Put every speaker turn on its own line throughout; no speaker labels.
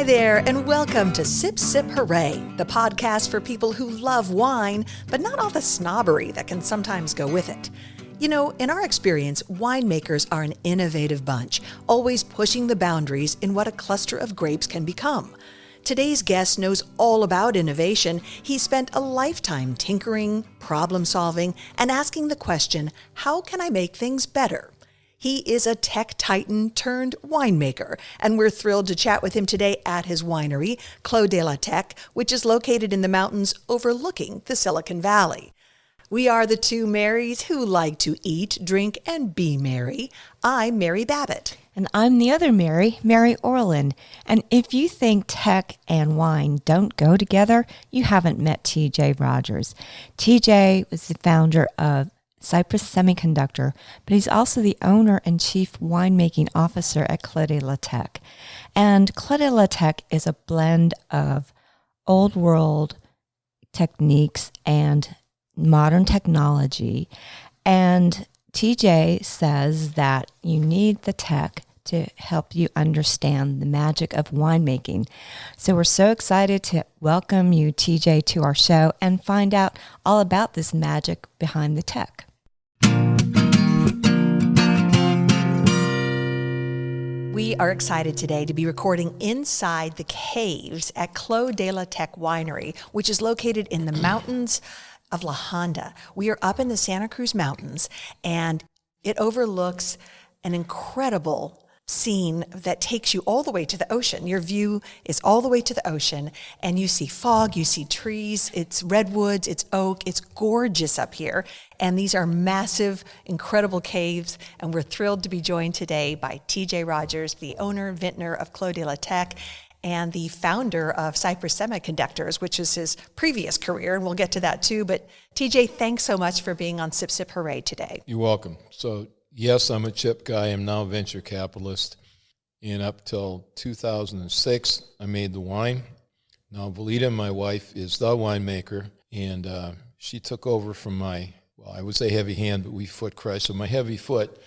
Hi there, and welcome to Sip Sip Hooray, the podcast for people who love wine, but not all the snobbery that can sometimes go with it. You know, in our experience, winemakers are an innovative bunch, always pushing the boundaries in what a cluster of grapes can become. Today's guest knows all about innovation. He spent a lifetime tinkering, problem solving, and asking the question, how can I make things better? He is a tech titan turned winemaker, and we're thrilled to chat with him today at his winery, Clos de la Tech, which is located in the mountains overlooking the Silicon Valley. We are the two Marys who like to eat, drink, and be merry. I'm Mary Babbitt.
And I'm the other Mary, Mary Orlin. And if you think tech and wine don't go together, you haven't met TJ Rodgers. TJ was the founder of Cypress Semiconductor, but he's also the owner and chief winemaking officer at Clos de la Tech. And Clos de la Tech is a blend of old world techniques and modern technology. And TJ says that you need the tech to help you understand the magic of winemaking. So we're so excited to welcome you, TJ, to our show and find out all about this magic behind the tech.
We are excited today to be recording inside the caves at Clos de la Tech Winery, which is located in the mountains of La Honda. We are up in the Santa Cruz Mountains, and it overlooks an incredible scene that takes you all the way to the ocean. Your view is all the way to the ocean, and you see fog, you see trees, it's redwoods, it's oak, it's gorgeous up here. And these are massive, incredible caves, and we're thrilled to be joined today by TJ Rodgers, the owner, vintner of Clos de la Tech, and the founder of Cypress Semiconductors, which is his previous career, and we'll get to that too. But TJ, thanks so much for being on Sip Sip Hooray today.
You're welcome. So yes, I'm a chip guy. I'm now a venture capitalist. And up till 2006, I made the wine. Now, Valita, my wife, is the winemaker, and she took over from my, well, I would say heavy hand, but we foot crush, so my heavy foot,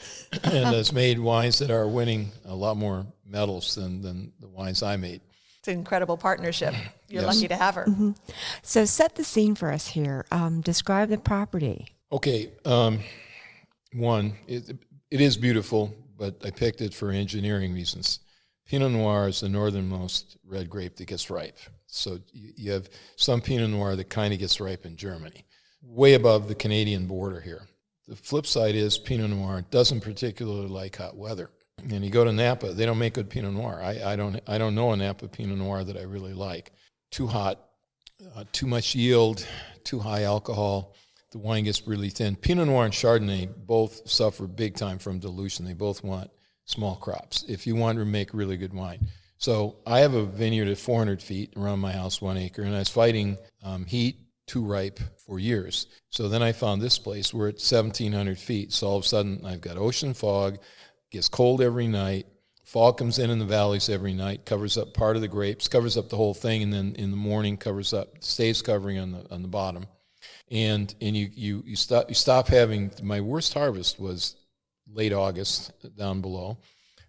and has made wines that are winning a lot more medals than the wines I made.
It's an incredible partnership. You're
Yes.
lucky to have her.
Mm-hmm. So set the scene for us here. Describe the property.
Okay. One, it is beautiful, but I picked it for engineering reasons. Pinot Noir is the northernmost red grape that gets ripe. So you have some Pinot Noir that kind of gets ripe in Germany, way above the Canadian border here. The flip side is Pinot Noir doesn't particularly like hot weather. And you go to Napa, they don't make good Pinot Noir. I don't know a Napa Pinot Noir that I really like. Too hot, too much yield, too high alcohol. The wine gets really thin. Pinot Noir and Chardonnay both suffer big time from dilution. They both want small crops if you want to make really good wine. So I have a vineyard at 400 feet around my house, 1 acre, and I was fighting heat, too ripe for years. So then I found this place. We're at 1,700 feet. So all of a sudden I've got ocean fog, gets cold every night. Fog comes in the valleys every night, covers up part of the grapes, covers up the whole thing, and then in the morning stays covering on the bottom. And you stop having, my worst harvest was late August down below.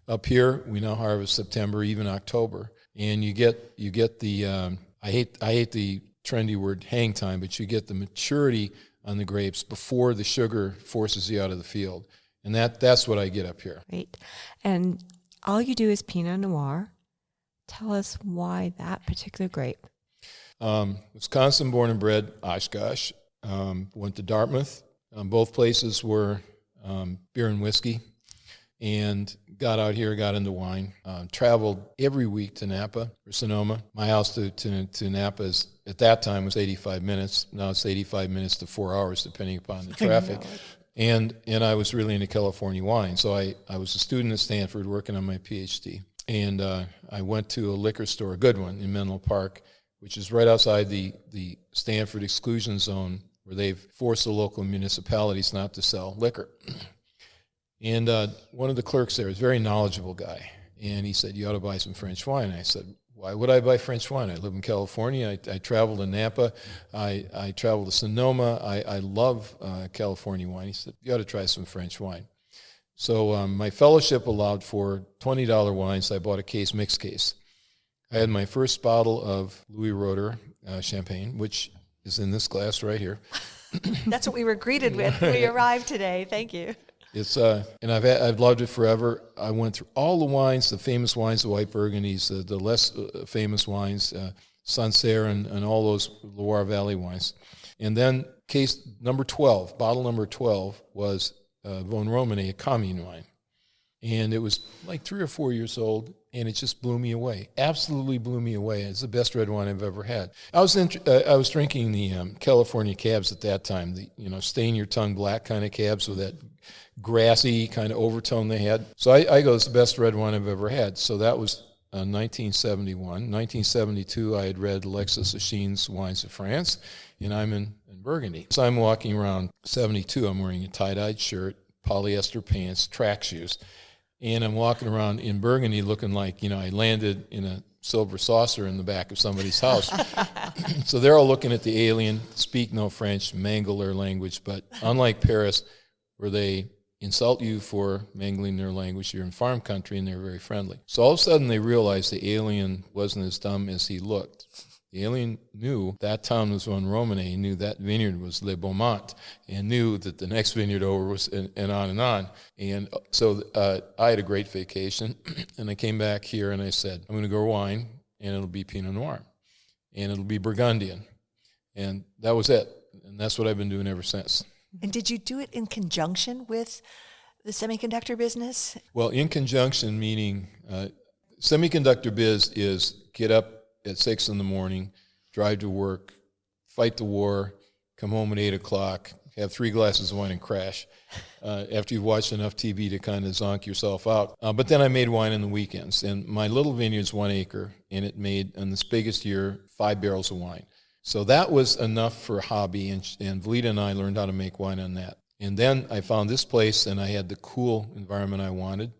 Up here we now harvest September, even October, and you get the I hate the trendy word hang time, but you get the maturity on the grapes before the sugar forces you out of the field, and that's what I get up here.
Right. And all you do is Pinot Noir. Tell us why that particular grape.
Wisconsin born and bred, Oshkosh. Went to Dartmouth. Both places were beer and whiskey, and got out here, got into wine. Traveled every week to Napa or Sonoma. My house to Napa is, at that time, was 85 minutes. Now it's 85 minutes to 4 hours, depending upon the traffic. And I was really into California wine. So I was a student at Stanford working on my PhD. And I went to a liquor store, a good one, in Menlo Park, which is right outside the Stanford exclusion zone, where they've forced the local municipalities not to sell liquor. And one of the clerks there is a very knowledgeable guy. And he said, you ought to buy some French wine. I said, why would I buy French wine? I live in California. I travel to Napa. I travel to Sonoma. I love California wine. He said, you ought to try some French wine. So my fellowship allowed for $20 wines. I bought a mixed case. I had my first bottle of Louis Roeder champagne, which is in this glass right here.
That's what we were greeted with when we arrived today. Thank you.
It's and I've loved it forever. I went through all the wines, the famous wines, the white Burgundies, the less famous wines, Sancerre and all those Loire Valley wines. And then case number 12, bottle number 12 was Von Romane, a commune wine. And it was like 3 or 4 years old, and it just blew me away. Absolutely blew me away. It's the best red wine I've ever had. I was drinking the California cabs at that time, the stain your tongue black kind of cabs with that grassy kind of overtone they had. So I go, it's the best red wine I've ever had. So that was 1971. 1972, I had read Alexis Acheen's Wines of France, and I'm in Burgundy. So I'm walking around 72. I'm wearing a tie-dyed shirt, polyester pants, track shoes. And I'm walking around in Burgundy looking like, I landed in a silver saucer in the back of somebody's house. So they're all looking at the alien, speak no French, mangle their language. But unlike Paris, where they insult you for mangling their language, you're in farm country and they're very friendly. So all of a sudden they realized the alien wasn't as dumb as he looked. The alien knew that town was Von Romane, he knew that vineyard was Le Beaumont, and knew that the next vineyard over was, and on and on. And so I had a great vacation, and I came back here and I said, I'm going to grow wine, and it'll be Pinot Noir, and it'll be Burgundian. And that was it. And that's what I've been doing ever since.
And did you do it in conjunction with the semiconductor business?
Well, in conjunction, meaning semiconductor biz is get up at 6 in the morning, drive to work, fight the war, come home at 8 o'clock, have 3 glasses of wine and crash after you've watched enough TV to kind of zonk yourself out. But then I made wine on the weekends, and my little vineyard's 1 acre, and it made, in this biggest year, 5 barrels of wine. So that was enough for a hobby, and Velita and I learned how to make wine on that. And then I found this place, and I had the cool environment I wanted.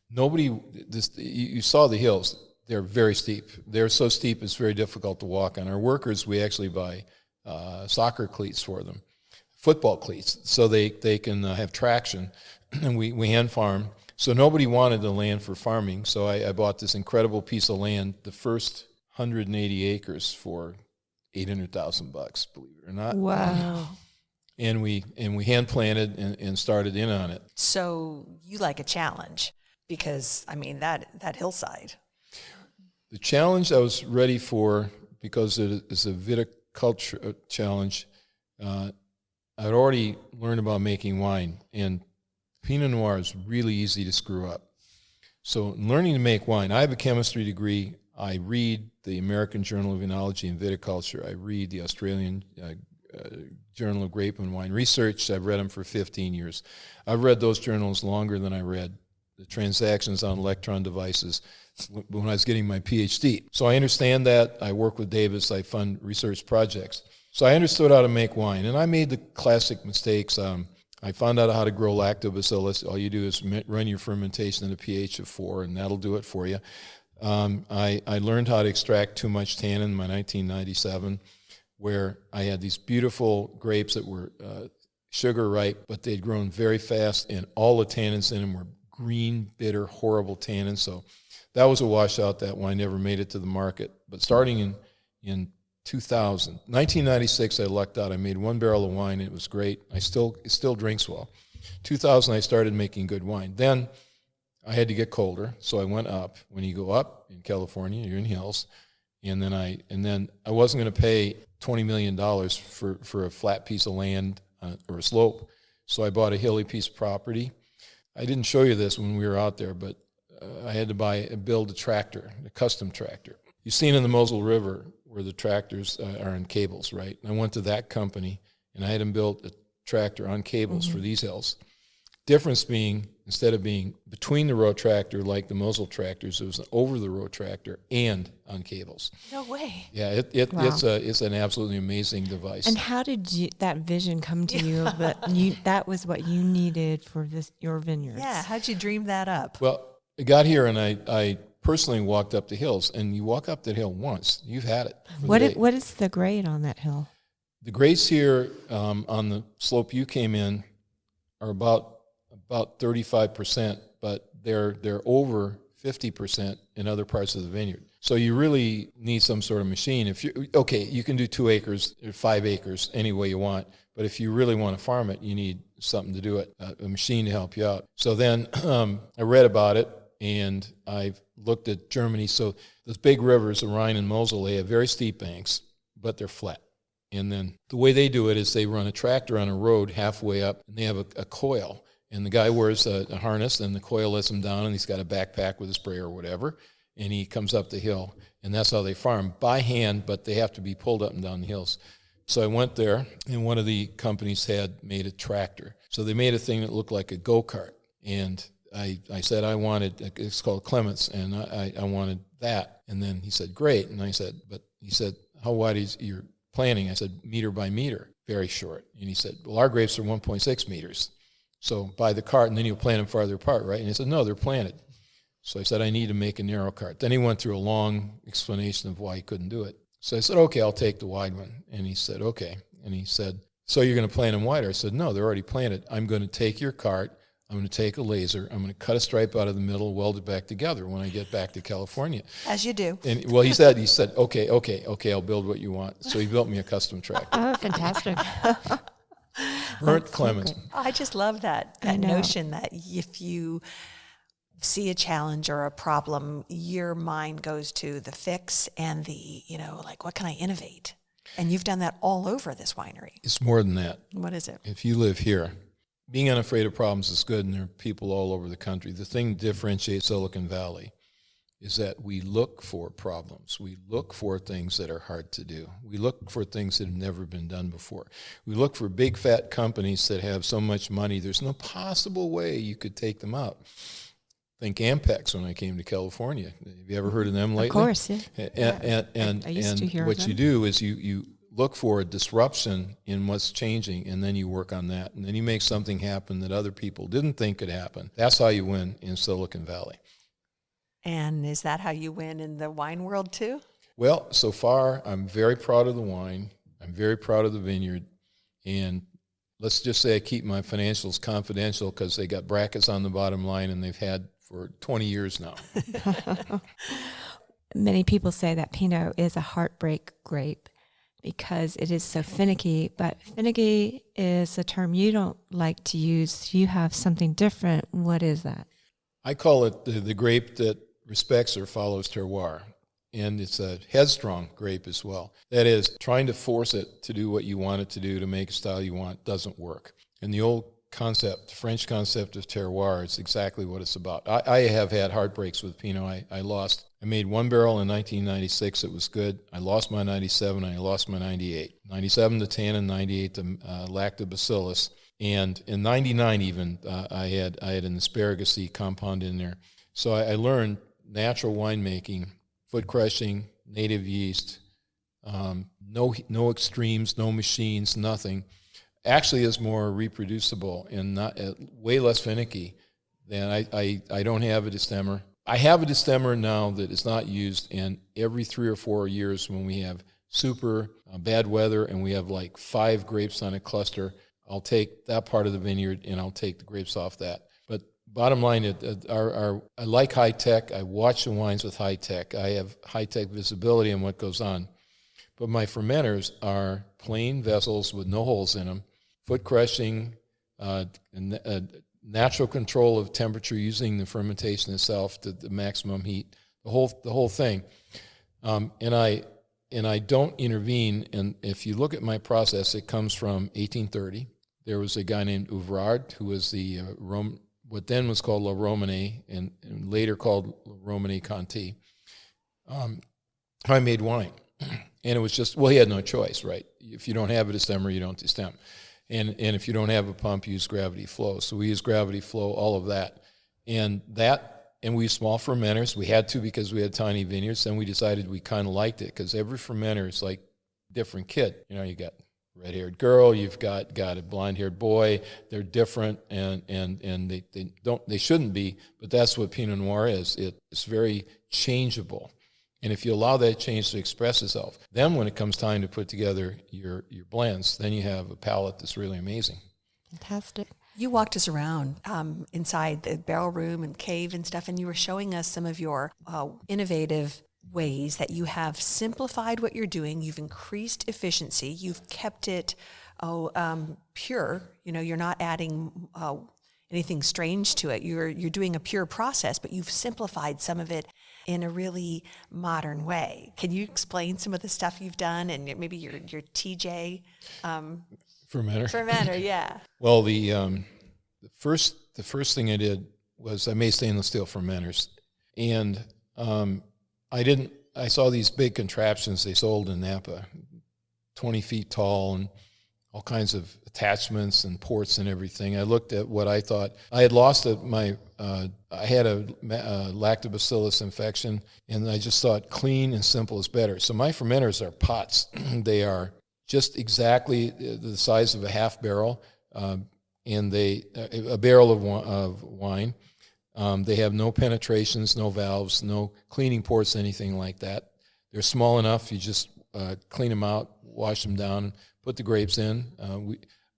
You saw the hills. They're very steep. They're so steep it's very difficult to walk on. Our workers, we actually buy soccer cleats for them, football cleats, so they can have traction. And we hand farm. So nobody wanted the land for farming, so I bought this incredible piece of land, the first 180 acres for $800,000, believe it or not.
Wow.
And we hand planted and started in on it.
So you like a challenge because, that hillside.
The challenge I was ready for, because it is a viticulture challenge, I'd already learned about making wine, and Pinot Noir is really easy to screw up. So learning to make wine, I have a chemistry degree. I read the American Journal of Enology and Viticulture. I read the Australian Journal of Grape and Wine Research. I've read them for 15 years. I've read those journals longer than I read the transactions on electron devices when I was getting my PhD. So I understand that. I work with Davis. I fund research projects. So I understood how to make wine, and I made the classic mistakes. I found out how to grow lactobacillus. All you do is run your fermentation at a pH of 4, and that'll do it for you. I learned how to extract too much tannin in my 1997, where I had these beautiful grapes that were sugar ripe, but they'd grown very fast, and all the tannins in them were green, bitter, horrible tannins. So that was a washout. That wine never made it to the market. But starting in 2000, 1996, I lucked out. I made 1 barrel of wine. It was great. It still drinks well. 2000, I started making good wine. Then I had to get colder, so I went up. When you go up in California, you're in hills, and then I wasn't going to pay $20 million for a flat piece of land or a slope, so I bought a hilly piece of property. I didn't show you this when we were out there, but I had to build a tractor, a custom tractor. You've seen in the Moselle River where the tractors are on cables, right? And I went to that company, and I had them build a tractor on cables for these hills. Difference being, instead of being between the row tractor like the Moselle tractors, it was an over-the-row tractor and on cables.
No way.
Yeah,
Wow.
it's an absolutely amazing device.
And how did that vision come to you that was what you needed for your vineyards?
Yeah, how'd you dream that up?
Well, I got here, and I personally walked up the hills, and you walk up that hill once, you've had it.
What is the grade on that hill?
The grades here on the slope you came in are about 35%, but they're over 50% in other parts of the vineyard. So you really need some sort of machine. If you can do 2 acres or 5 acres any way you want, but if you really want to farm it, you need something to do it, a machine to help you out. So then I read about it, and I looked at Germany. So those big rivers, the Rhine and Mosel, they have very steep banks, but they're flat. And then the way they do it is they run a tractor on a road halfway up, and they have a coil. And the guy wears a harness, and the coil lets him down, and he's got a backpack with a sprayer or whatever, and he comes up the hill. And that's how they farm, by hand, but they have to be pulled up and down the hills. So I went there, and one of the companies had made a tractor. So they made a thing that looked like a go-kart. And I said I wanted, it's called Clements, and I wanted that. And then he said, great. And I said, but he said, how wide is your planting? I said, meter by meter, very short. And he said, well, our grapes are 1.6 meters. So buy the cart, and then you'll plant them farther apart, right? And he said, no, they're planted. So I said, I need to make a narrow cart. Then he went through a long explanation of why he couldn't do it. So I said, okay, I'll take the wide one. And he said, okay. And he said, so you're going to plant them wider? I said, no, they're already planted. I'm going to take your cart. I'm going to take a laser. I'm going to cut a stripe out of the middle, weld it back together when I get back to California.
As you do.
And well, he said, okay, I'll build what you want. So he built me a custom tractor.
Oh, fantastic.
Burnt Clements.
I just love that notion that if you see a challenge or a problem, your mind goes to the fix and the, like, what can I innovate? And you've done that all over this winery.
It's more than that.
What is it?
If you live here, being unafraid of problems is good, and there are people all over the country. The thing that differentiates Silicon Valley is that we look for problems. We look for things that are hard to do. We look for things that have never been done before. We look for big, fat companies that have so much money, there's no possible way you could take them out. Think Ampex when I came to California. Have you ever heard of them lately?
Of course, yeah.
And
I used to hear
what
of
you
them.
do is you look for a disruption in what's changing, and then you work on that. And then you make something happen that other people didn't think could happen. That's how you win in Silicon Valley.
And is that how you win in the wine world too?
Well, so far, I'm very proud of the wine. I'm very proud of the vineyard. And let's just say I keep my financials confidential because they got brackets on the bottom line, and they've had for 20 years now.
Many people say that Pinot is a heartbreak grape because it is so finicky, but finicky is a term you don't like to use. You have something different. What is that?
I call it the grape that respects or follows terroir. And it's a headstrong grape as well. That is, trying to force it to do what you want it to do, to make a style you want, doesn't work. And the old concept, the French concept of terroir, is exactly what it's about. I have had heartbreaks with Pinot. I made one barrel in 1996. It was good. I lost my 97. I lost my 98. 97 to tannin, 98 to lactobacillus. And in 99 even, I had an asparagus compound in there. So I learned natural winemaking, foot crushing, native yeast, no extremes, no machines, nothing. Actually is more reproducible and not way less finicky than I don't have a destemmer. I have a destemmer now that is not used, and every 3 or 4 years when we have super bad weather and we have like 5 grapes on a cluster, I'll take that part of the vineyard and I'll take the grapes off that. But bottom line, I like high tech. I watch the wines with high tech. I have high tech visibility on what goes on. But my fermenters are plain vessels with no holes in them, foot crushing, natural control of temperature using the fermentation itself to the maximum heat, the whole thing. And I don't intervene. And if you look at my process, it comes from 1830. There was a guy named Ouvrard who was the what then was called La Romanée and later called La Romanée Conti. I made wine. And it was just, well, he had no choice, right? If you don't have a destemmer, you don't destem. And if you don't have a pump, you use gravity flow. So we use gravity flow, all of that. And we use small fermenters. We had to because we had tiny vineyards. Then we decided we kind of liked it because every fermenter is like a different kid. You got red-haired girl, you've got a blonde-haired boy. They're different, and they shouldn't be, but that's what Pinot Noir is. It's very changeable. And if you allow that change to express itself, then when it comes time to put together your blends, then you have a palette that's really amazing.
Fantastic.
You walked us around inside the barrel room and cave and stuff, and you were showing us some of your innovative ways that you have simplified what you're doing. You've increased efficiency. You've kept it pure. You're not adding anything strange to it. You're doing a pure process, but you've simplified some of it in a really modern way. Can you explain some of the stuff you've done and maybe your TJ fermenter? Yeah.
Well, the first thing I did was I made stainless steel fermenters, and I saw these big contraptions they sold in Napa, 20 feet tall and all kinds of attachments and ports and everything. I looked at what I thought. I had lost I had a lactobacillus infection, and I just thought clean and simple is better. So my fermenters are pots. They are just exactly the size of a half barrel, and a barrel of wine. They have no penetrations, no valves, no cleaning ports, anything like that. They're small enough. You just clean them out, wash them down, put the grapes in.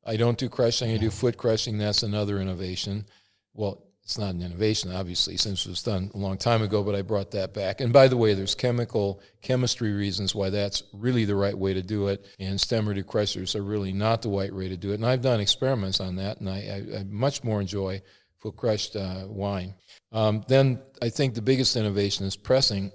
I don't do crushing. I do foot crushing. That's another innovation. Well, it's not an innovation, obviously, since it was done a long time ago, but I brought that back. And by the way, there's chemistry reasons why that's really the right way to do it, and stem-ready crushers are really not the right way to do it. And I've done experiments on that, and I much more enjoy foot-crushed wine. Then I think the biggest innovation is pressing,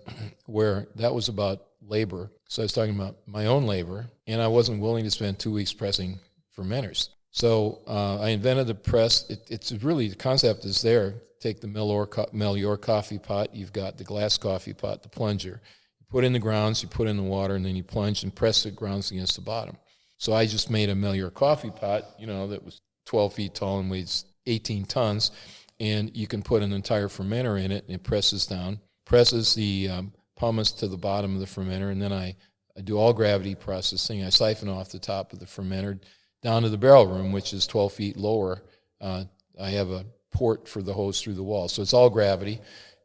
where that was about labor. So I was talking about my own labor, and I wasn't willing to spend 2 weeks pressing fermenters. So I invented the press. It's really, the concept is there. Take the Meilleur coffee pot. You've got the glass coffee pot, the plunger. You put in the grounds, you put in the water, and then you plunge and press the grounds against the bottom. So I just made a Meilleur coffee pot, that was 12 feet tall and weighs 18 tons, and you can put an entire fermenter in it, and it presses down, presses the pumice to the bottom of the fermenter, and then I do all gravity processing. I siphon off the top of the fermenter down to the barrel room, which is 12 feet lower. I have a port for the hose through the wall. So it's all gravity.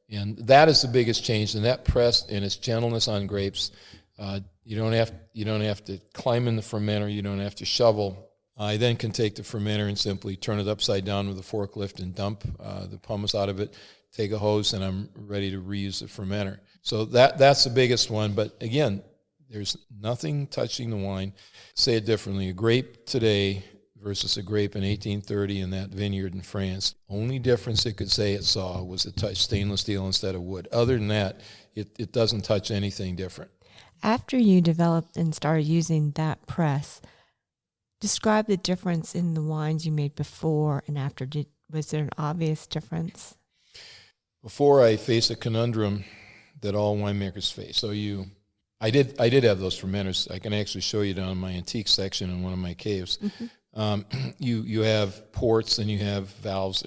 And that is the biggest change. And that press and its gentleness on grapes, you don't have to climb in the fermenter. You don't have to shovel. I then can take the fermenter and simply turn it upside down with a forklift and dump the pumice out of it, take a hose, and I'm ready to reuse the fermenter. So that's the biggest one. But again, there's nothing touching the wine. Say it differently. A grape today versus a grape in 1830 in that vineyard in France. Only difference it could say it saw was it touched stainless steel instead of wood. Other than that, it doesn't touch anything different.
After you developed and started using that press, describe the difference in the wines you made before and after. Was there an obvious difference?
Before, I face a conundrum that all winemakers face. So I did have those fermenters. I can actually show you down in my antique section in one of my caves. Mm-hmm. You have ports and you have valves,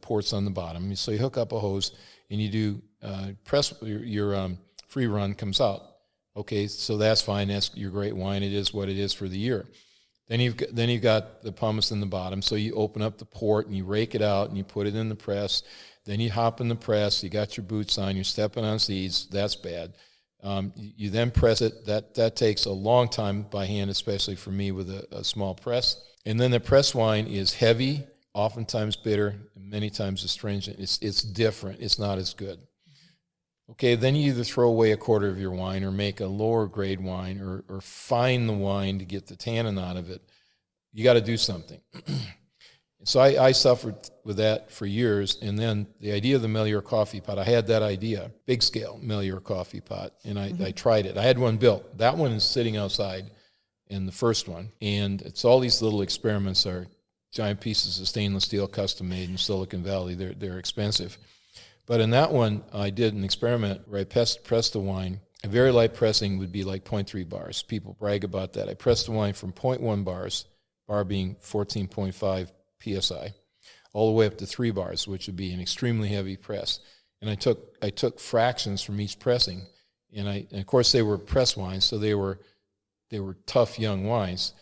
ports on the bottom. So you hook up a hose and you do press. Your free run comes out. Okay, so that's fine. That's your great wine. It is what it is for the year. Then you've got the pumice in the bottom. So you open up the port and you rake it out and you put it in the press. Then you hop in the press. You got your boots on. You're stepping on seeds. That's bad. You then press it. That takes a long time by hand, especially for me with a small press. And then the press wine is heavy, oftentimes bitter, and many times astringent. It's different. It's not as good. Okay, then you either throw away a quarter of your wine or make a lower grade wine or fine the wine to get the tannin out of it. You got to do something. So I suffered with that for years, and then the idea of the Meilleur coffee pot, I had that idea, big scale Meilleur coffee pot, and I tried it. I had one built. That one is sitting outside in the first one, and it's all these little experiments are giant pieces of stainless steel custom made in Silicon Valley. They're expensive. But in that one, I did an experiment where I pressed the wine. A very light pressing would be like 0.3 bars. People brag about that. I pressed the wine from 0.1 bars, bar being 14.5 PSI, all the way up to 3 bars, which would be an extremely heavy press. And I took fractions from each pressing, and of course they were press wines, so they were tough young wines.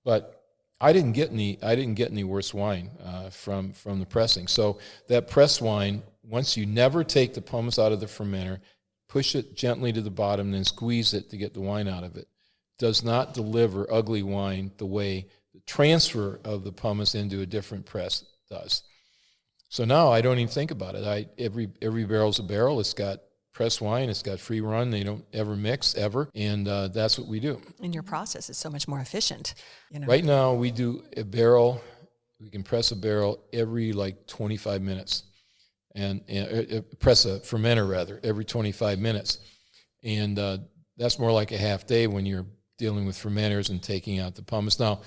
But I didn't get any worse wine from the pressing. So that press wine, once you never take the pumice out of the fermenter, push it gently to the bottom, then squeeze it to get the wine out of it, does not deliver ugly wine the way the transfer of the pumice into a different press does. So now I don't even think about it. Every barrel's a barrel. It's got pressed wine. It's got free run. They don't ever mix, ever. And that's what we do.
And your process is so much more efficient.
Right now, we do a barrel. We can press a barrel every 25 minutes. And press a fermenter, rather, every 25 minutes. And that's more like a half day when you're dealing with fermenters and taking out the pumice. Now,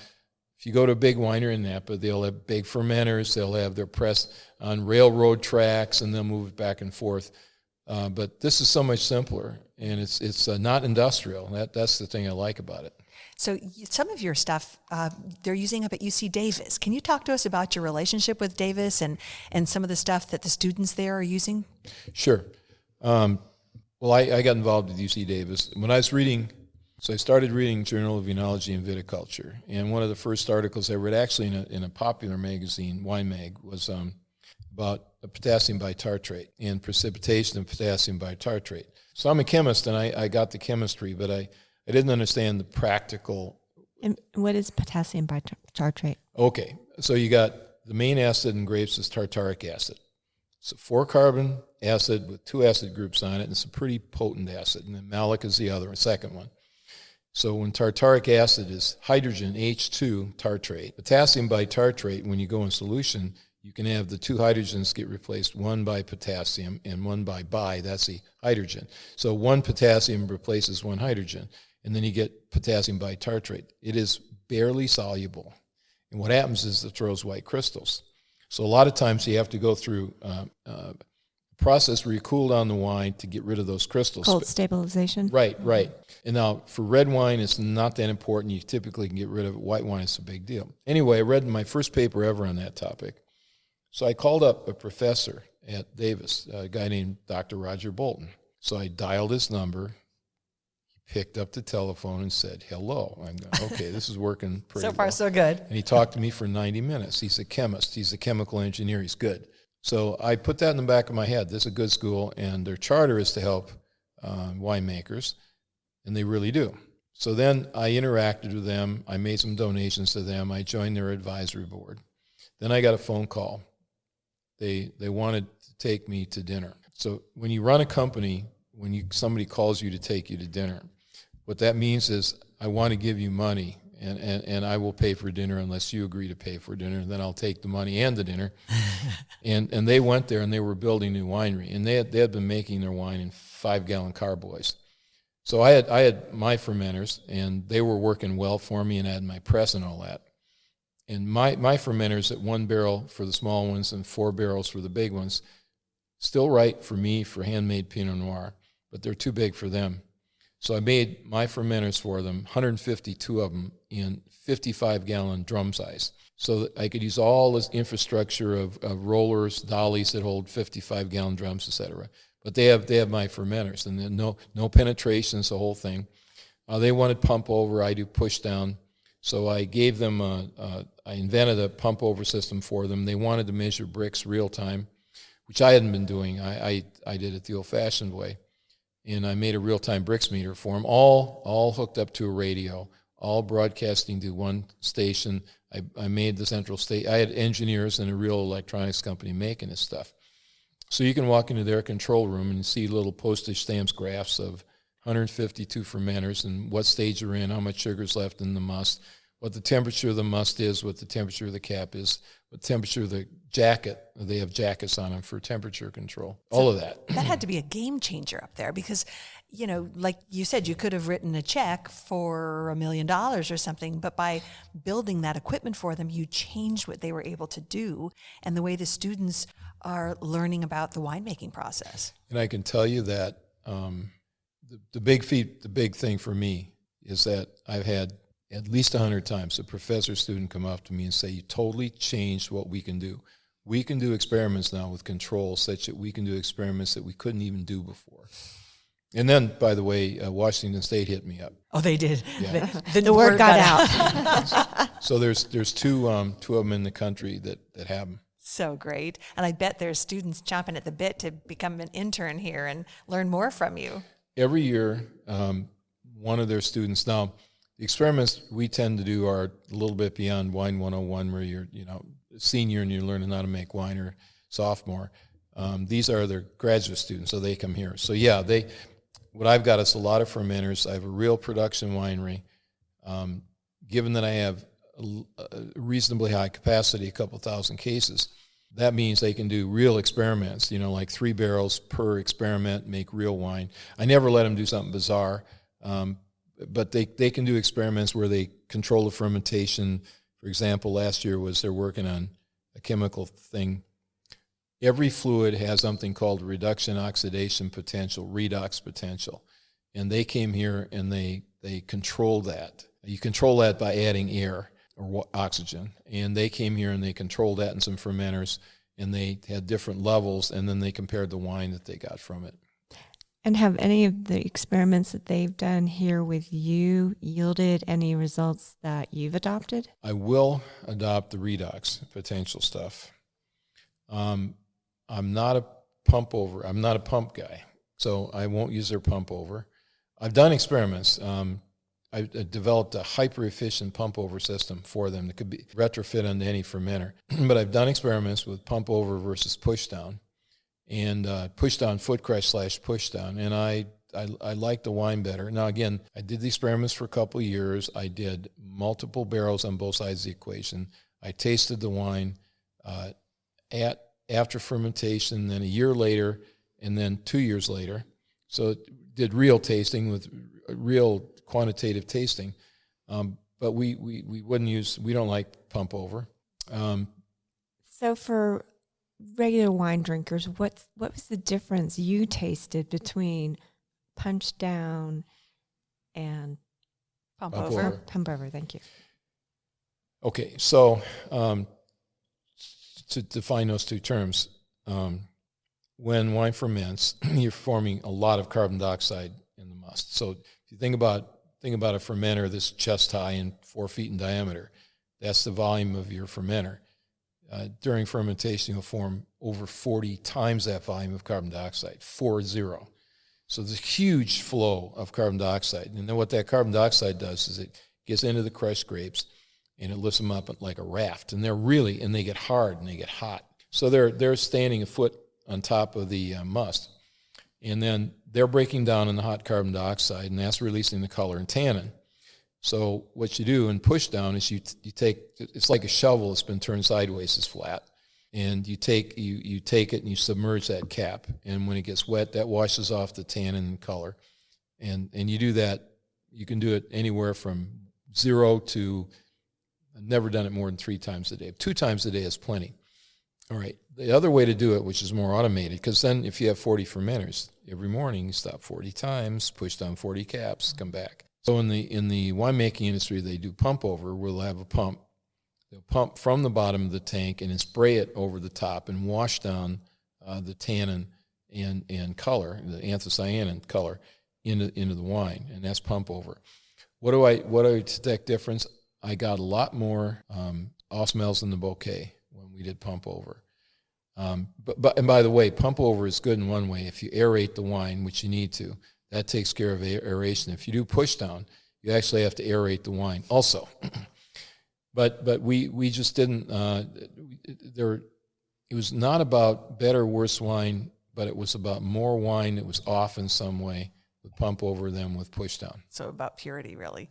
if you go to a big winery in Napa, they'll have big fermenters. They'll have their press on railroad tracks, and they'll move it back and forth. But this is so much simpler, and it's not industrial. That's the thing I like about it.
So some of your stuff they're using up at UC Davis. Can you talk to us about your relationship with Davis and some of the stuff that the students there are using?
Sure. Well, I got involved with UC Davis. When I was reading, so I started reading Journal of Enology and Viticulture, and one of the first articles I read, actually in a popular magazine, Wine Mag, was about potassium bitartrate and precipitation of potassium bitartrate. So I'm a chemist, and I got the chemistry, but I didn't understand the practical.
And what is potassium bitartrate?
Okay, so you got the main acid in grapes is tartaric acid. It's a 4-carbon acid with 2 acid groups on it, and it's a pretty potent acid. And then malic is the other, second one. So when tartaric acid is hydrogen, H2 tartrate, potassium bitartrate, when you go in solution, you can have the 2 hydrogens get replaced, one by potassium and one by that's the hydrogen. So 1 potassium replaces 1 hydrogen, and then you get potassium bitartrate. It is barely soluble, and what happens is it throws white crystals. So a lot of times you have to go through a process where you cool down the wine to get rid of those crystals.
Cold stabilization?
Right. And now for red wine, it's not that important. You typically can get rid of it. White wine is a big deal. Anyway, I read my first paper ever on that topic. So I called up a professor at Davis, a guy named Dr. Roger Bolton. So I dialed his number. He picked up the telephone and said, hello. I'm going, okay, this is working pretty well.
So far, so good.
And he talked to me for 90 minutes. He's a chemist. He's a chemical engineer. He's good. So I put that in the back of my head. This is a good school, and their charter is to help winemakers, and they really do. So then I interacted with them. I made some donations to them. I joined their advisory board. Then I got a phone call. They wanted to take me to dinner. So when you run a company, when somebody calls you to take you to dinner, what that means is I want to give you money, and I will pay for dinner unless you agree to pay for dinner. Then I'll take the money and the dinner. and they went there, and they were building a new winery, and they had been making their wine in 5-gallon carboys. So I had my fermenters, and they were working well for me, and I had my press and all that. And my fermenters at 1 barrel for the small ones and 4 barrels for the big ones, still right for me for handmade Pinot Noir, but they're too big for them. So I made my fermenters for them, 152 of them in 55-gallon drum size, so that I could use all this infrastructure of rollers, dollies that hold 55-gallon drums, etc. But they have my fermenters, and then no penetrations, the whole thing. They wanted pump over. I do push down. So I gave them I invented a pump over system for them. They wanted to measure bricks real time, which I hadn't been doing. I did it the old-fashioned way. And I made a real-time bricks meter for them, all hooked up to a radio, all broadcasting to one station. I made the central state. I had engineers and a real electronics company making this stuff. So you can walk into their control room and see little postage stamps graphs of 152 fermenters and what stage they're in, how much sugar's left in the must, what the temperature of the must is, what the temperature of the cap is, what temperature of the jacket. They have jackets on them for temperature control. All of that.
That had to be a game changer up there because, like you said, you could have written a check for $1 million or something, but by building that equipment for them, you changed what they were able to do and the way the students are learning about the winemaking process.
And I can tell you that the big thing for me is that I've had at least 100 times a professor student come up to me and say, you totally changed what we can do. We can do experiments now with controls such that we can do experiments that we couldn't even do before. And then, by the way, Washington State hit me up.
Oh, they did.
Yeah.
The word got out.
So there's two of them in the country that have them.
So great. And I bet there's students chomping at the bit to become an intern here and learn more from you.
Every year, one of their students. Now, the experiments we tend to do are a little bit beyond Wine 101, where you're, a senior and you're learning how to make wine, or sophomore. These are their graduate students, so they come here. So yeah, what I've got is a lot of fermenters. I have a real production winery. Given that I have a reasonably high capacity, a couple thousand cases, that means they can do real experiments, like 3 barrels per experiment, make real wine. I never let them do something bizarre, but they can do experiments where they control the fermentation. For example, last year they're working on a chemical thing. Every fluid has something called reduction oxidation potential, redox potential. And they came here and they control that. You control that by adding air or oxygen. And they came here and they controlled that in some fermenters, and they had different levels, and then they compared the wine that they got from it.
And have any of the experiments that they've done here with you yielded any results that you've adopted?
I will adopt the redox potential stuff. I'm not a pump over. I'm not a pump guy, so I won't use their pump over. I've done experiments. I developed a hyper-efficient pump-over system for them that could be retrofit onto any fermenter. But I've done experiments with pump-over versus push-down, and push-down, foot crush / push-down, and I like the wine better. Now, again, I did the experiments for a couple of years. I did multiple barrels on both sides of the equation. I tasted the wine after fermentation, then a year later, and then 2 years later. So did real tasting with real quantitative tasting, but we don't like pump over.
So for regular wine drinkers, what was the difference you tasted between punch down and
Pump
Pump
over.
over.
Pump over? Thank you.
Okay, so to define those two terms, when wine ferments, you're forming a lot of carbon dioxide in the must. So if you think about a fermenter that's chest high and 4 feet in diameter, that's the volume of your fermenter. During fermentation, you'll form over 40 times that volume of carbon dioxide, 40. So there's a huge flow of carbon dioxide. And then what that carbon dioxide does is it gets into the crushed grapes and it lifts them up like a raft. And they get hard and they get hot. So they're standing a foot on top of the must. And then they're breaking down in the hot carbon dioxide, and that's releasing the color and tannin. So what you do in push down is you take, it's like a shovel that's been turned sideways, is flat, and you take it and you submerge that cap, and when it gets wet, that washes off the tannin and color, and you do that. You can do it anywhere from 0 to, I've never done it more than 3 times a day. 2 times a day is plenty. All right. The other way to do it, which is more automated, because then if you have 40 fermenters, every morning you stop 40 times, push down 40 caps, come back. So in the winemaking industry, they do pump over. We'll have a pump. They'll pump from the bottom of the tank and then spray it over the top and wash down the tannin and color, the anthocyanin color, into the wine, and that's pump over. What do I detect difference? I got a lot more off smells in the bouquet when we did pump over. And by the way, pump over is good in one way. If you aerate the wine, which you need to, that takes care of aeration. If you do push down, you actually have to aerate the wine also. but we just didn't. It was not about better or worse wine, but it was about more wine that was off in some way with pump over than with push down.
So about purity, really.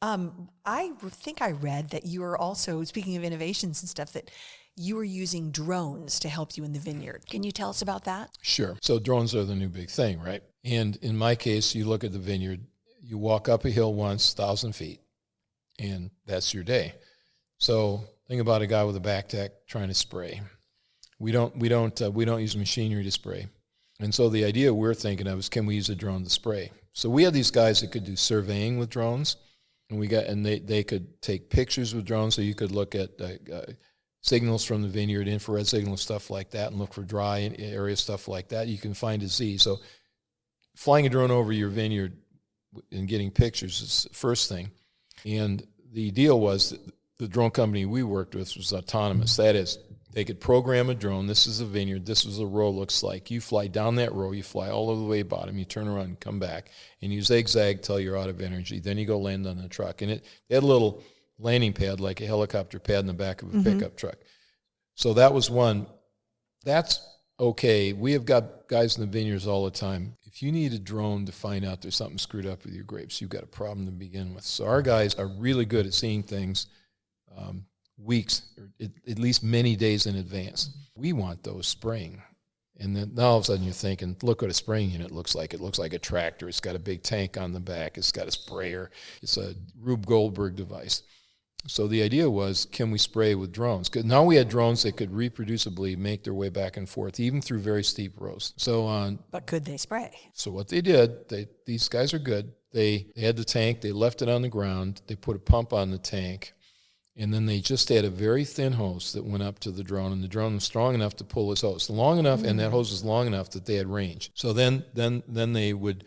I think I read that you are also, speaking of innovations and stuff, that you were using drones to help you in the vineyard. Can you tell us about that?
Sure. So drones are the new big thing, right? And in my case, you look at the vineyard, you walk up a hill once, 1,000 feet, and that's your day. So think about a guy with a backpack trying to spray. We don't use machinery to spray. And so the idea we're thinking of is, can we use a drone to spray? So we had these guys that could do surveying with drones, and they could take pictures with drones, so you could look at signals from the vineyard, infrared signals, stuff like that, and look for dry area, stuff like that. You can find disease. So flying a drone over your vineyard and getting pictures is the first thing. And the deal was that the drone company we worked with was autonomous. That is, they could program a drone. This is a vineyard. This is a row looks like. You fly down that row. You fly all the way bottom. You turn around and come back. And you zigzag till you're out of energy. Then you go land on the truck. And they had a little landing pad, like a helicopter pad in the back of a pickup truck. So that was one. That's okay. We have got guys in the vineyards all the time. If you need a drone to find out there's something screwed up with your grapes, you've got a problem to begin with. So our guys are really good at seeing things weeks, or at least many days in advance. We want those spraying. And then now all of a sudden you're thinking, look what a spraying unit looks like. It looks like a tractor. It's got a big tank on the back. It's got a sprayer. It's a Rube Goldberg device. So the idea was, can we spray with drones? Because now we had drones that could reproducibly make their way back and forth, even through very steep roads.
But could they spray?
So what they did, these guys are good. They had the tank. They left it on the ground. They put a pump on the tank. And then they just had a very thin hose that went up to the drone, and the drone was strong enough to pull this hose. Long enough, and that hose was long enough that they had range. So then they would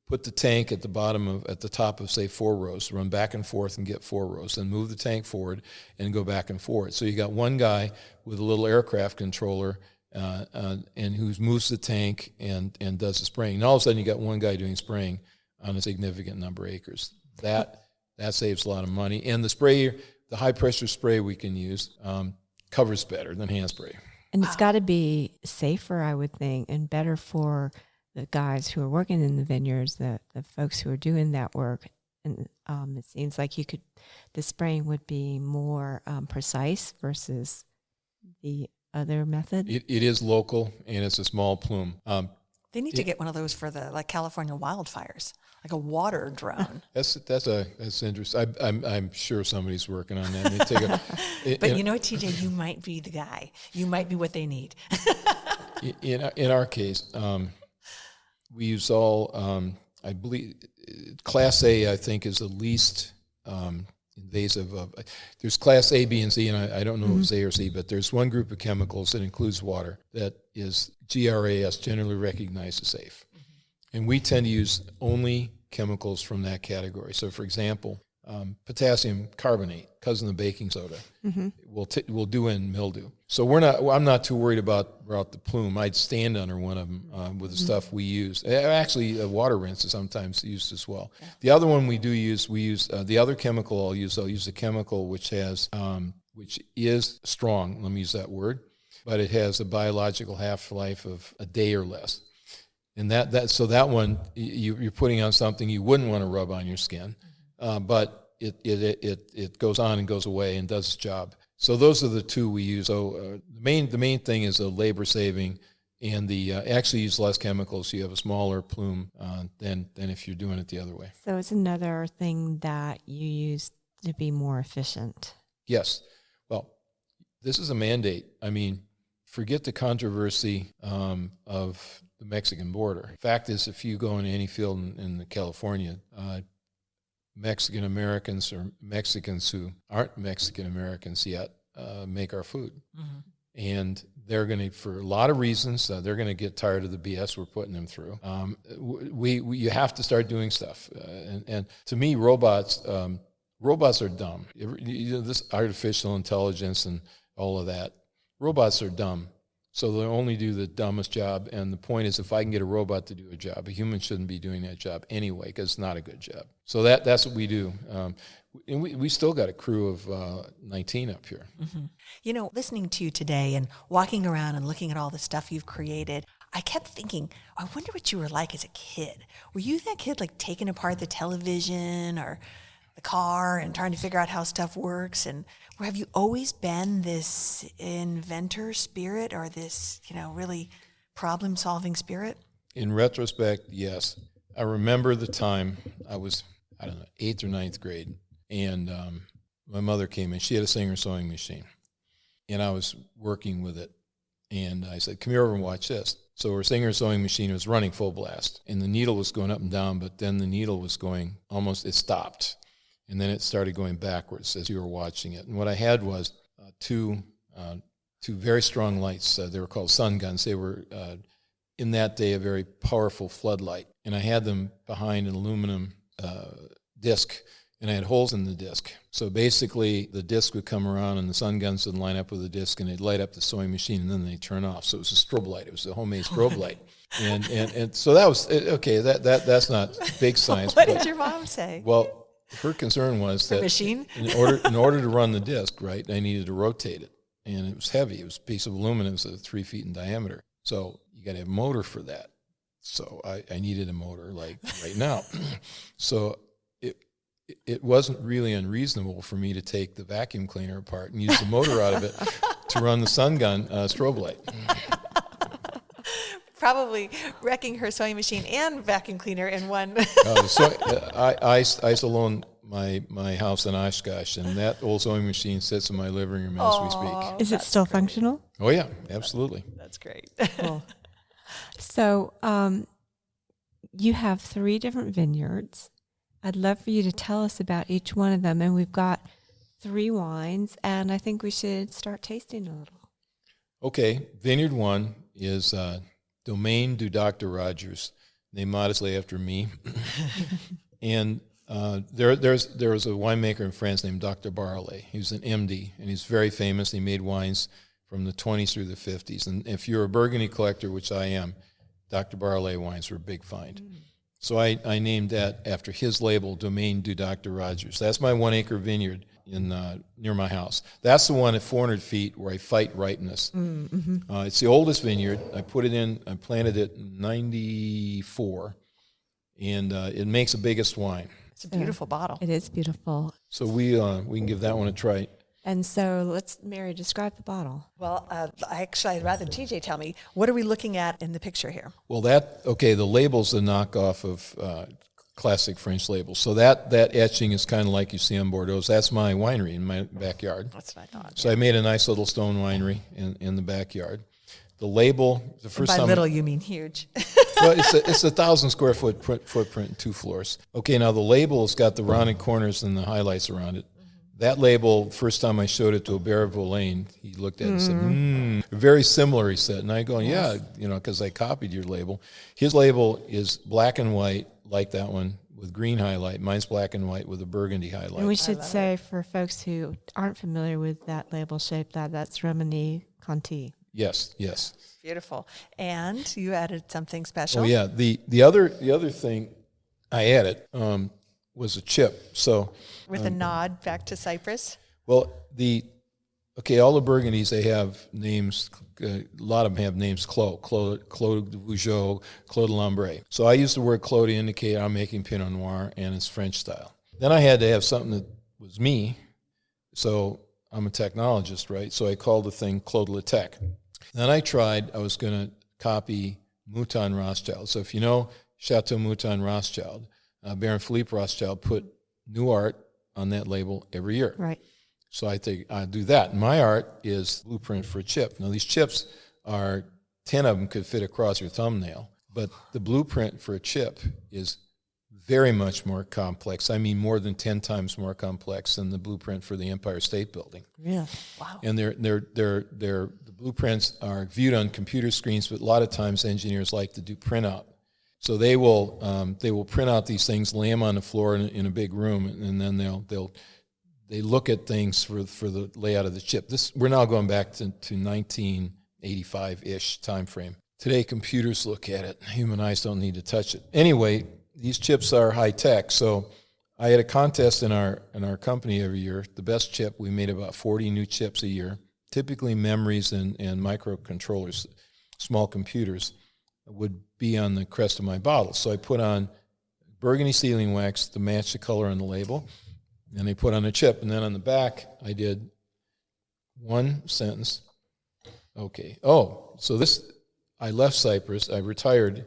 put the tank at the top of, say, 4 rows, run back and forth and get 4 rows, then move the tank forward and go back and forth. So you got one guy with a little aircraft controller and who moves the tank and does the spraying. And all of a sudden you got one guy doing spraying on a significant number of acres. That saves a lot of money. And the spray, the high-pressure spray we can use covers better than hand spray.
And it's got to be safer, I would think, and better for the guys who are working in the vineyards, the folks who are doing that work. And it seems like the spraying would be more precise versus the other method.
It is local, and it's a small plume.
They need to get one of those for the California wildfires, like a water drone.
That's interesting. I'm sure somebody's working on that.
But you know what, TJ, you might be the guy. You might be what they need.
in our case, we use all. I believe Class A, I think, is the least invasive of. There's Class A, B, and C, and I don't know if it's A or C, but there's one group of chemicals that includes water that is GRAS, generally recognized as safe. And we tend to use only chemicals from that category. So, for example, potassium carbonate, cousin of baking soda, will do in mildew. So I'm not too worried about the plume. I'd stand under one of them with the stuff we use. Actually, water rinse is sometimes used as well. Yeah. The other one we use the other chemical I'll use a chemical which is strong. Let me use that word, but it has a biological half-life of a day or less. And so that one you're putting on something you wouldn't want to rub on your skin, but it goes on and goes away and does its job. So those are the two we use. So the main thing is a labor saving, and the actually use less chemicals. So you have a smaller plume than if you're doing it the other way.
So it's another thing that you use to be more efficient.
Yes. Well, this is a mandate. I mean, forget the controversy of the Mexican border. Fact is, if you go into any field in California, Mexican Americans or Mexicans who aren't Mexican Americans yet make our food. And they're going to, for a lot of reasons, they're going to get tired of the BS we're putting them through. You have to start doing stuff. And to me, robots are dumb. This artificial intelligence and all of that, robots are dumb. So they'll only do the dumbest job. And the point is, if I can get a robot to do a job, a human shouldn't be doing that job anyway, because it's not a good job. So that's what we do. And we still got a crew of 19 up here.
You know, listening to you today and walking around and looking at all the stuff you've created, I kept thinking, I wonder what you were like as a kid. Were you that kid like taking apart the television or the car and trying to figure out how stuff works? And have you always been this inventor spirit or this, really problem-solving spirit?
In retrospect, yes. I remember the time I was, 8th or 9th grade, and my mother came in. She had a Singer sewing machine, and I was working with it. And I said, come here over and watch this. So her Singer sewing machine was running full blast, and the needle was going up and down, but then the needle was going it stopped. And then it started going backwards as you were watching it. And what I had was two very strong lights. They were called sun guns. They were, in that day, a very powerful floodlight. And I had them behind an aluminum disc, and I had holes in the disc. So basically, the disc would come around, and the sun guns would line up with the disc, and they'd light up the sewing machine, and then they'd turn off. So it was a strobe light. It was a homemade strobe light. And so that was, okay, that's not big science.
What did your mom say?
Well, her concern was that
machine?
in order to run the disc, right, I needed to rotate it. and it was heavy. It was a piece of aluminum, so 3 feet in diameter. So you got to have a motor for that. So I needed a motor like right now. So it wasn't really unreasonable for me to take the vacuum cleaner apart and use the motor out of it to run the sun gun strobe light.
Probably wrecking her sewing machine and vacuum cleaner in one.
I used to loan my house in Oshkosh, and that old sewing machine sits in my living room as we speak.
Is it still functional?
Oh, yeah, absolutely.
That's great.
Cool. So you have 3 different vineyards. I'd love for you to tell us about each one of them. And we've got 3 wines, and I think we should start tasting a little.
Okay, Vineyard 1 is Domaine du Dr. Rodgers, named modestly after me. And there was a winemaker in France named Dr. Barlet. He was an MD, and he's very famous. He made wines from the 20s through the 50s. And if you're a Burgundy collector, which I am, Dr. Barlet wines were a big find. So I named that after his label, Domaine du Dr. Rodgers. That's my 1-acre vineyard in near my house. That's the one at 400 feet where I fight ripeness. It's the oldest vineyard. I planted it in 94, and it makes the biggest wine.
It's a beautiful bottle.
It is beautiful.
So we can give that one a try.
And so Mary, describe the bottle.
Well, I'd rather TJ tell me, what are we looking at in the picture here?
Well, the label's a knockoff of classic French labels. So that etching is kind of like you see on Bordeaux. That's my winery in my backyard.
That's what I thought.
So I made a nice little stone winery in the backyard. The label, the first
by
time...
By little, you mean huge.
Well, it's 1,000 square foot footprint and 2 floors. Okay, now the label has got the rounded corners and the highlights around it. That label, first time I showed it to a Bear Lane, he looked at it and said, very similar, he said. And I go, yeah, because I copied your label. His label is black and white, like that one, with green highlight. Mine's black and white with a burgundy highlight.
And we should say, for folks who aren't familiar with that label shape, that's Romani Conti.
Yes.
Beautiful. And you added something special.
Oh, yeah. The other thing I added was a chip. So
with a nod back to Cypress?
Well, all the Burgundies, they have names. A lot of them have names: Clos de Vougeot, Clos de Lambray. So I used the word Clos to indicate I'm making Pinot Noir, and it's French style. Then I had to have something that was me. So I'm a technologist, right? So I called the thing Clos de la Tech. Then I was going to copy Mouton Rothschild. So if you know Chateau Mouton Rothschild, Baron Philippe Rothschild put new art on that label every year.
Right.
So I think I'll do that. My art is blueprint for a chip. Now these chips 10 of them could fit across your thumbnail, but the blueprint for a chip is very much more complex. I mean, more than 10 times more complex than the blueprint for the Empire State Building.
Yeah.
Wow.
And the blueprints are viewed on computer screens, but a lot of times engineers like to do printout. So they will print out these things, lay them on the floor in a big room, and then they look at things for the layout of the chip. We're now going back to 1985-ish time frame. Today, computers look at it. Human eyes don't need to touch it. Anyway, these chips are high tech. So I had a contest in our company every year. The best chip, we made about 40 new chips a year. Typically, memories and microcontrollers, small computers, would be on the crest of my bottle. So I put on burgundy sealing wax to match the color on the label, and I put on a chip. And then on the back, I did one sentence. Okay. Oh, so I left Cypress, I retired,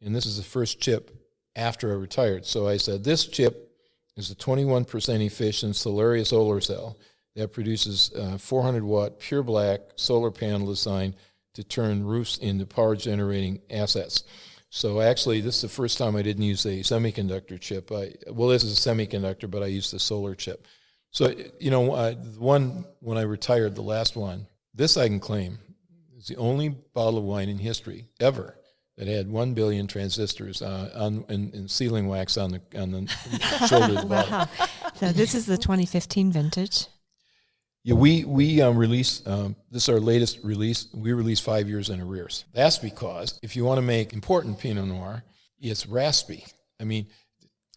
and this is the first chip after I retired. So I said, this chip is a 21% efficient Solaria solar cell that produces 400-watt pure black solar panel design to turn roofs into power-generating assets. So actually, this is the first time I didn't use a semiconductor chip. This is a semiconductor, but I used a solar chip. So, the one when I retired, the last one, this I can claim is the only bottle of wine in history ever that had 1 billion transistors and sealing wax on the shoulder of the bottle.
Wow. So this is the 2015 vintage.
Yeah, we release, this is our latest release, we release 5 years in arrears. That's because if you want to make important Pinot Noir, it's raspy. I mean,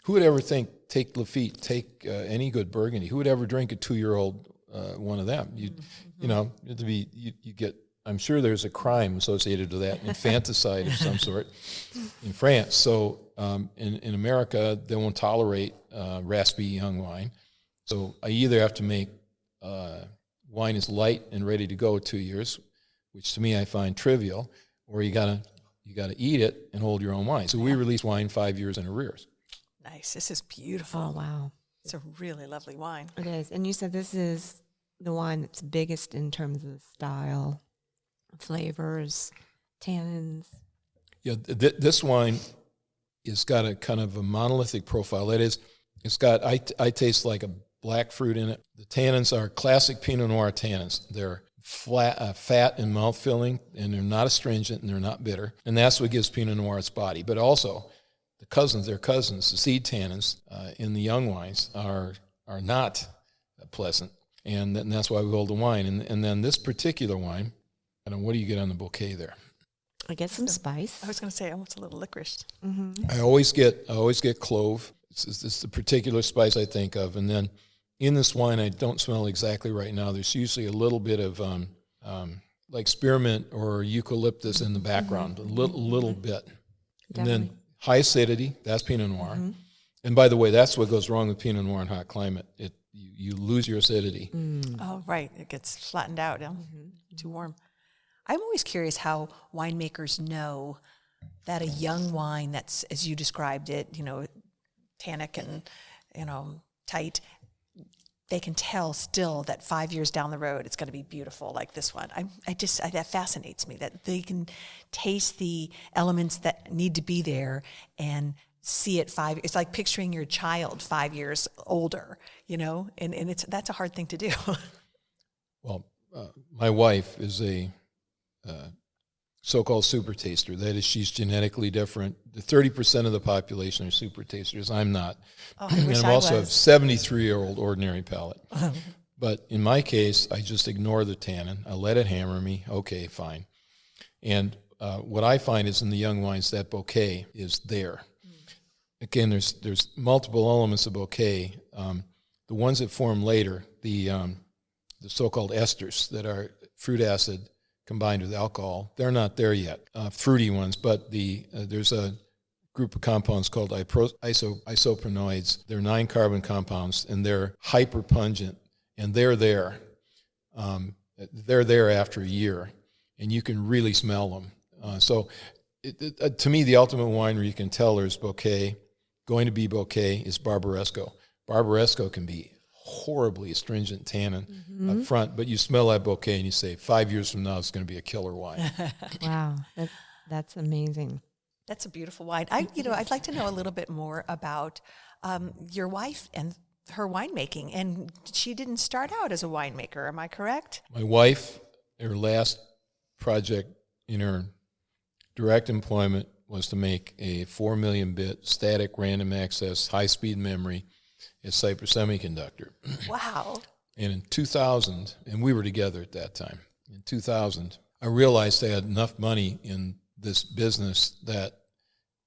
who would ever take Lafite, take any good Burgundy, who would ever drink a 2-year-old one of them. You know, you get. I'm sure there's a crime associated with that, infanticide of some sort, in France. So in America, they won't tolerate raspy young wine. So I either have to make wine is light and ready to go 2 years, which to me I find trivial, or you gotta eat it and hold your own wine. So we release wine 5 years in arrears.
Nice. This is beautiful.
Oh, wow.
It's a really lovely wine.
It is. And you said this is the wine that's biggest in terms of style, flavors, tannins.
Yeah, this wine has got a kind of a monolithic profile. That is, it's got, I taste like a black fruit in it. The tannins are classic Pinot Noir tannins. They're fat and mouth-filling, and they're not astringent, and they're not bitter. And that's what gives Pinot Noir its body. But also, their cousins, the seed tannins in the young wines are not pleasant. And that's why we hold the wine. And then this particular wine, I don't know, what do you get on the bouquet there?
I get some spice.
I was going to say almost a little licorice.
Mm-hmm.
I always get clove. It's the particular spice I think of. And then in this wine, I don't smell exactly right now. There's usually a little bit of like spearmint or eucalyptus in the background, a little bit.
Definitely.
And then high acidity, that's Pinot Noir. Mm-hmm. And by the way, that's what goes wrong with Pinot Noir in hot climate. You lose your acidity.
Mm. Oh, right. It gets flattened out. Yeah? Mm-hmm. Too warm. I'm always curious how winemakers know that a young wine that's, as you described it, tannic and, tight, they can tell still that 5 years down the road it's going to be beautiful like this one. That fascinates me, that they can taste the elements that need to be there and see it it's like picturing your child 5 years older, and that's a hard thing to do.
Well, my wife is a so-called super taster. That is, she's genetically different. The 30% of the population are super tasters. I'm not.
Oh,
and I'm also a 73-year-old ordinary palate. But in my case, I just ignore the tannin. I let it hammer me. Okay, fine. And what I find is in the young wines, that bouquet is there. Again, there's multiple elements of bouquet. The ones that form later, the so-called esters that are fruit acid combined with alcohol, they're not there yet. Fruity ones, but there's a group of compounds called isopropanoids. They're 9 carbon compounds, and they're hyper pungent, and they're there. They're there after a year, and you can really smell them. So to me, the ultimate wine where you can tell there's bouquet, going to be bouquet, is Barbaresco. Barbaresco can be horribly astringent tannin up front, but you smell that bouquet and you say, 5 years from now, it's going to be a killer wine.
Wow, that's amazing.
That's a beautiful wine. I'd like to know a little bit more about your wife and her winemaking. And she didn't start out as a winemaker, am I correct?
My wife, her last project in her direct employment was to make a 4 million bit static random access high-speed memory at Cypress Semiconductor.
Wow.
And in 2000, and we were together at that time, in 2000, I realized I had enough money in this business that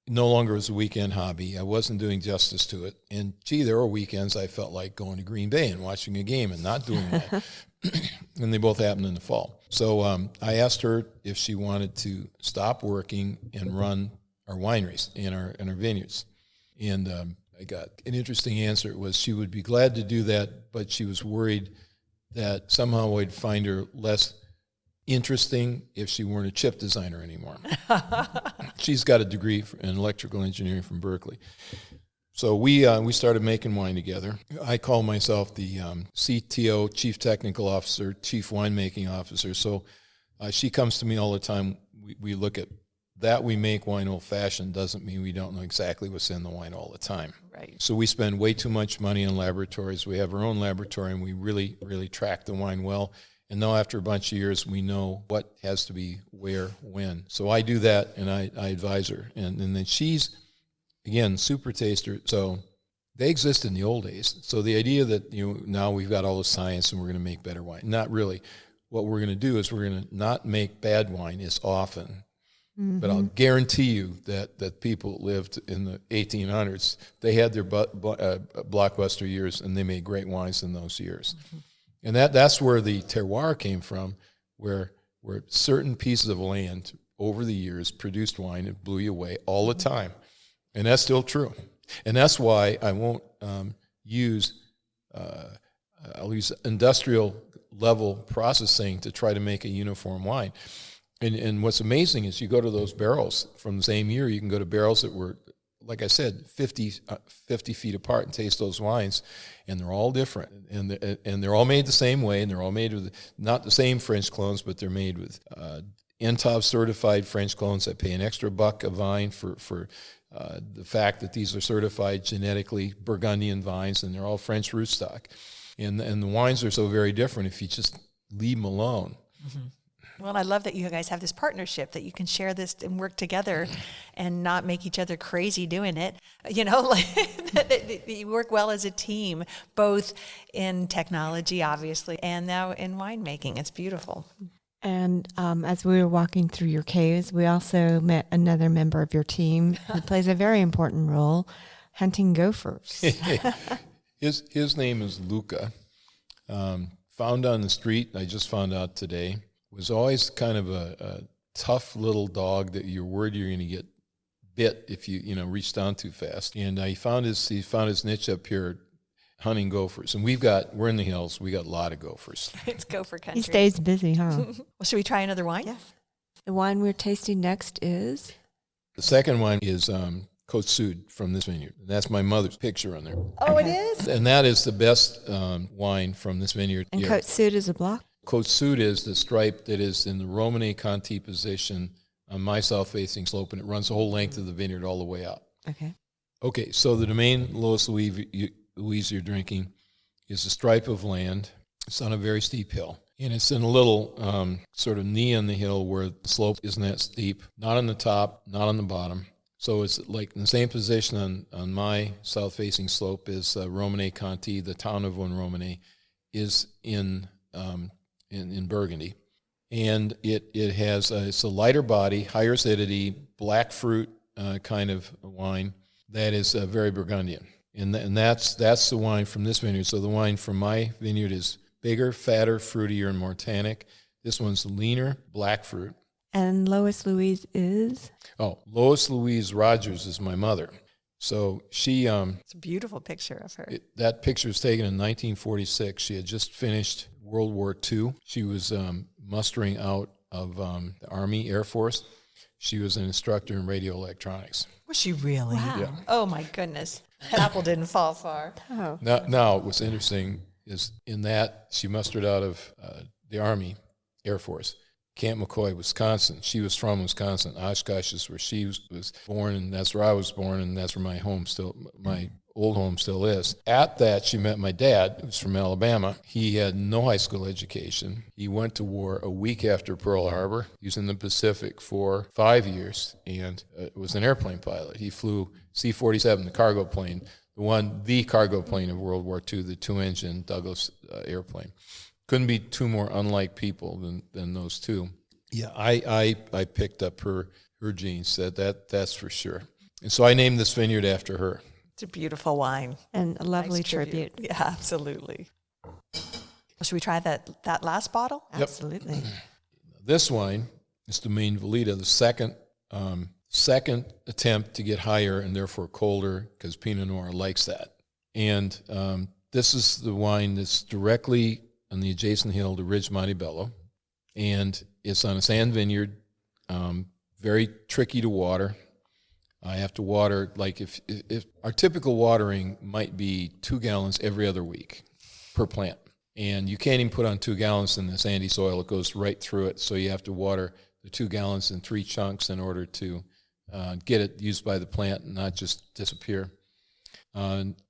no longer was a weekend hobby. I wasn't doing justice to it. And there were weekends I felt like going to Green Bay and watching a game and not doing that. And they both happened in the fall. So I asked her if she wanted to stop working and run our wineries and our vineyards. And I got an interesting answer. It was she would be glad to do that, but she was worried that somehow I'd find her less interesting if she weren't a chip designer anymore. She's got a degree in electrical engineering from Berkeley. So we started making wine together. I call myself the CTO, Chief Technical Officer, Chief Winemaking Officer. So she comes to me all the time. We look at that we make wine old-fashioned doesn't mean we don't know exactly what's in the wine all the time.
Right.
So we spend way too much money in laboratories. We have our own laboratory, and we really, really track the wine well. And now after a bunch of years, we know what has to be where, when. So I do that, and I advise her. And then she's, again, super taster. So they exist in the old days. So the idea that now we've got all the science and we're going to make better wine, not really. What we're going to do is we're going to not make bad wine as often. But I'll guarantee you that people lived in the 1800s. They had their blockbuster years, and they made great wines in those years. And that's where the terroir came from, where certain pieces of land over the years produced wine and blew you away all the time. And that's still true. And that's why I won't I'll use industrial level processing to try to make a uniform wine. And what's amazing is you go to those barrels from the same year, you can go to barrels that were, like I said, 50 feet apart and taste those wines, and they're all different. And they're all made the same way, and they're all made with not the same French clones, but they're made with NTOV certified French clones that pay an extra $1 a vine for the fact that these are certified genetically Burgundian vines, and they're all French rootstock. And the wines are so very different if you just leave them alone.
Mm-hmm. Well, I love that you guys have this partnership, that you can share this and work together and not make each other crazy doing it. You know, like that you work well as a team, both in technology, obviously, and now in winemaking. It's beautiful.
And as we were walking through your caves, we also met another member of your team who plays a very important role, hunting gophers.
His name is Luca. Found on the street, I just found out today. Was always kind of a tough little dog that you're worried you're going to get bit if you reach down too fast. And he found his niche up here hunting gophers. And we're in the hills. We got a lot of gophers.
It's gopher country.
He stays busy, huh?
Well, should we try another wine?
Yes. The wine we're tasting next is?
The second wine is Côte Sud from this vineyard. That's my mother's picture on there.
Oh, okay. It is?
And that is the best wine from this vineyard.
And Côte Sud is a block?
Côte Sud is the stripe that is in the Romanée Conti position on my south-facing slope, and it runs the whole length of the vineyard all the way out. Okay, so the domain Lois Louise you're drinking is a stripe of land. It's on a very steep hill, and it's in a little sort of knee on the hill where the slope isn't that steep, not on the top, not on the bottom. So it's like in the same position on my south-facing slope as Romanée Conti. The town of Romanée is in Burgundy, and it has it's a lighter body, higher acidity, black fruit kind of wine that is very Burgundian, and that's the wine from this vineyard. So the wine from my vineyard is bigger, fatter, fruitier, and more tannic. This one's leaner, black fruit.
And Lois Louise is?
Oh, Lois Louise Rodgers is my mother. So she...
it's a beautiful picture of her.
That picture was taken in 1946. She had just finished World War II. She was mustering out of the Army Air Force. She was an instructor in radio electronics.
Was she really?
Wow.
Yeah.
Oh, my goodness. That apple didn't fall far.
Oh.
Now, what's interesting is in that she mustered out of the Army Air Force. Camp McCoy, Wisconsin. She was from Wisconsin. Oshkosh is where she was born, and that's where I was born, and that's where my old home still is. At that, she met my dad, who's from Alabama. He had no high school education. He went to war a week after Pearl Harbor. He was in the Pacific for 5 years and was an airplane pilot. He flew C-47, the cargo plane, the cargo plane of World War II, the two-engine Douglas airplane. Couldn't be two more unlike people than those two. Yeah, I picked up her genes. That's for sure. And so I named this vineyard after her.
It's a beautiful wine.
And a lovely
Nice
tribute.
Yeah, absolutely. Should we try that last bottle?
Yep.
Absolutely.
This wine is Domaine Velita, the second attempt to get higher and therefore colder, because Pinot Noir likes that. And this is the wine that's directly on the adjacent hill to Ridge Montebello, and it's on a sand vineyard, very tricky to water. I have to water, like if our typical watering might be 2 gallons every other week per plant, and you can't even put on 2 gallons in the sandy soil. It goes right through it, so you have to water the 2 gallons in 3 chunks in order to get it used by the plant and not just disappear.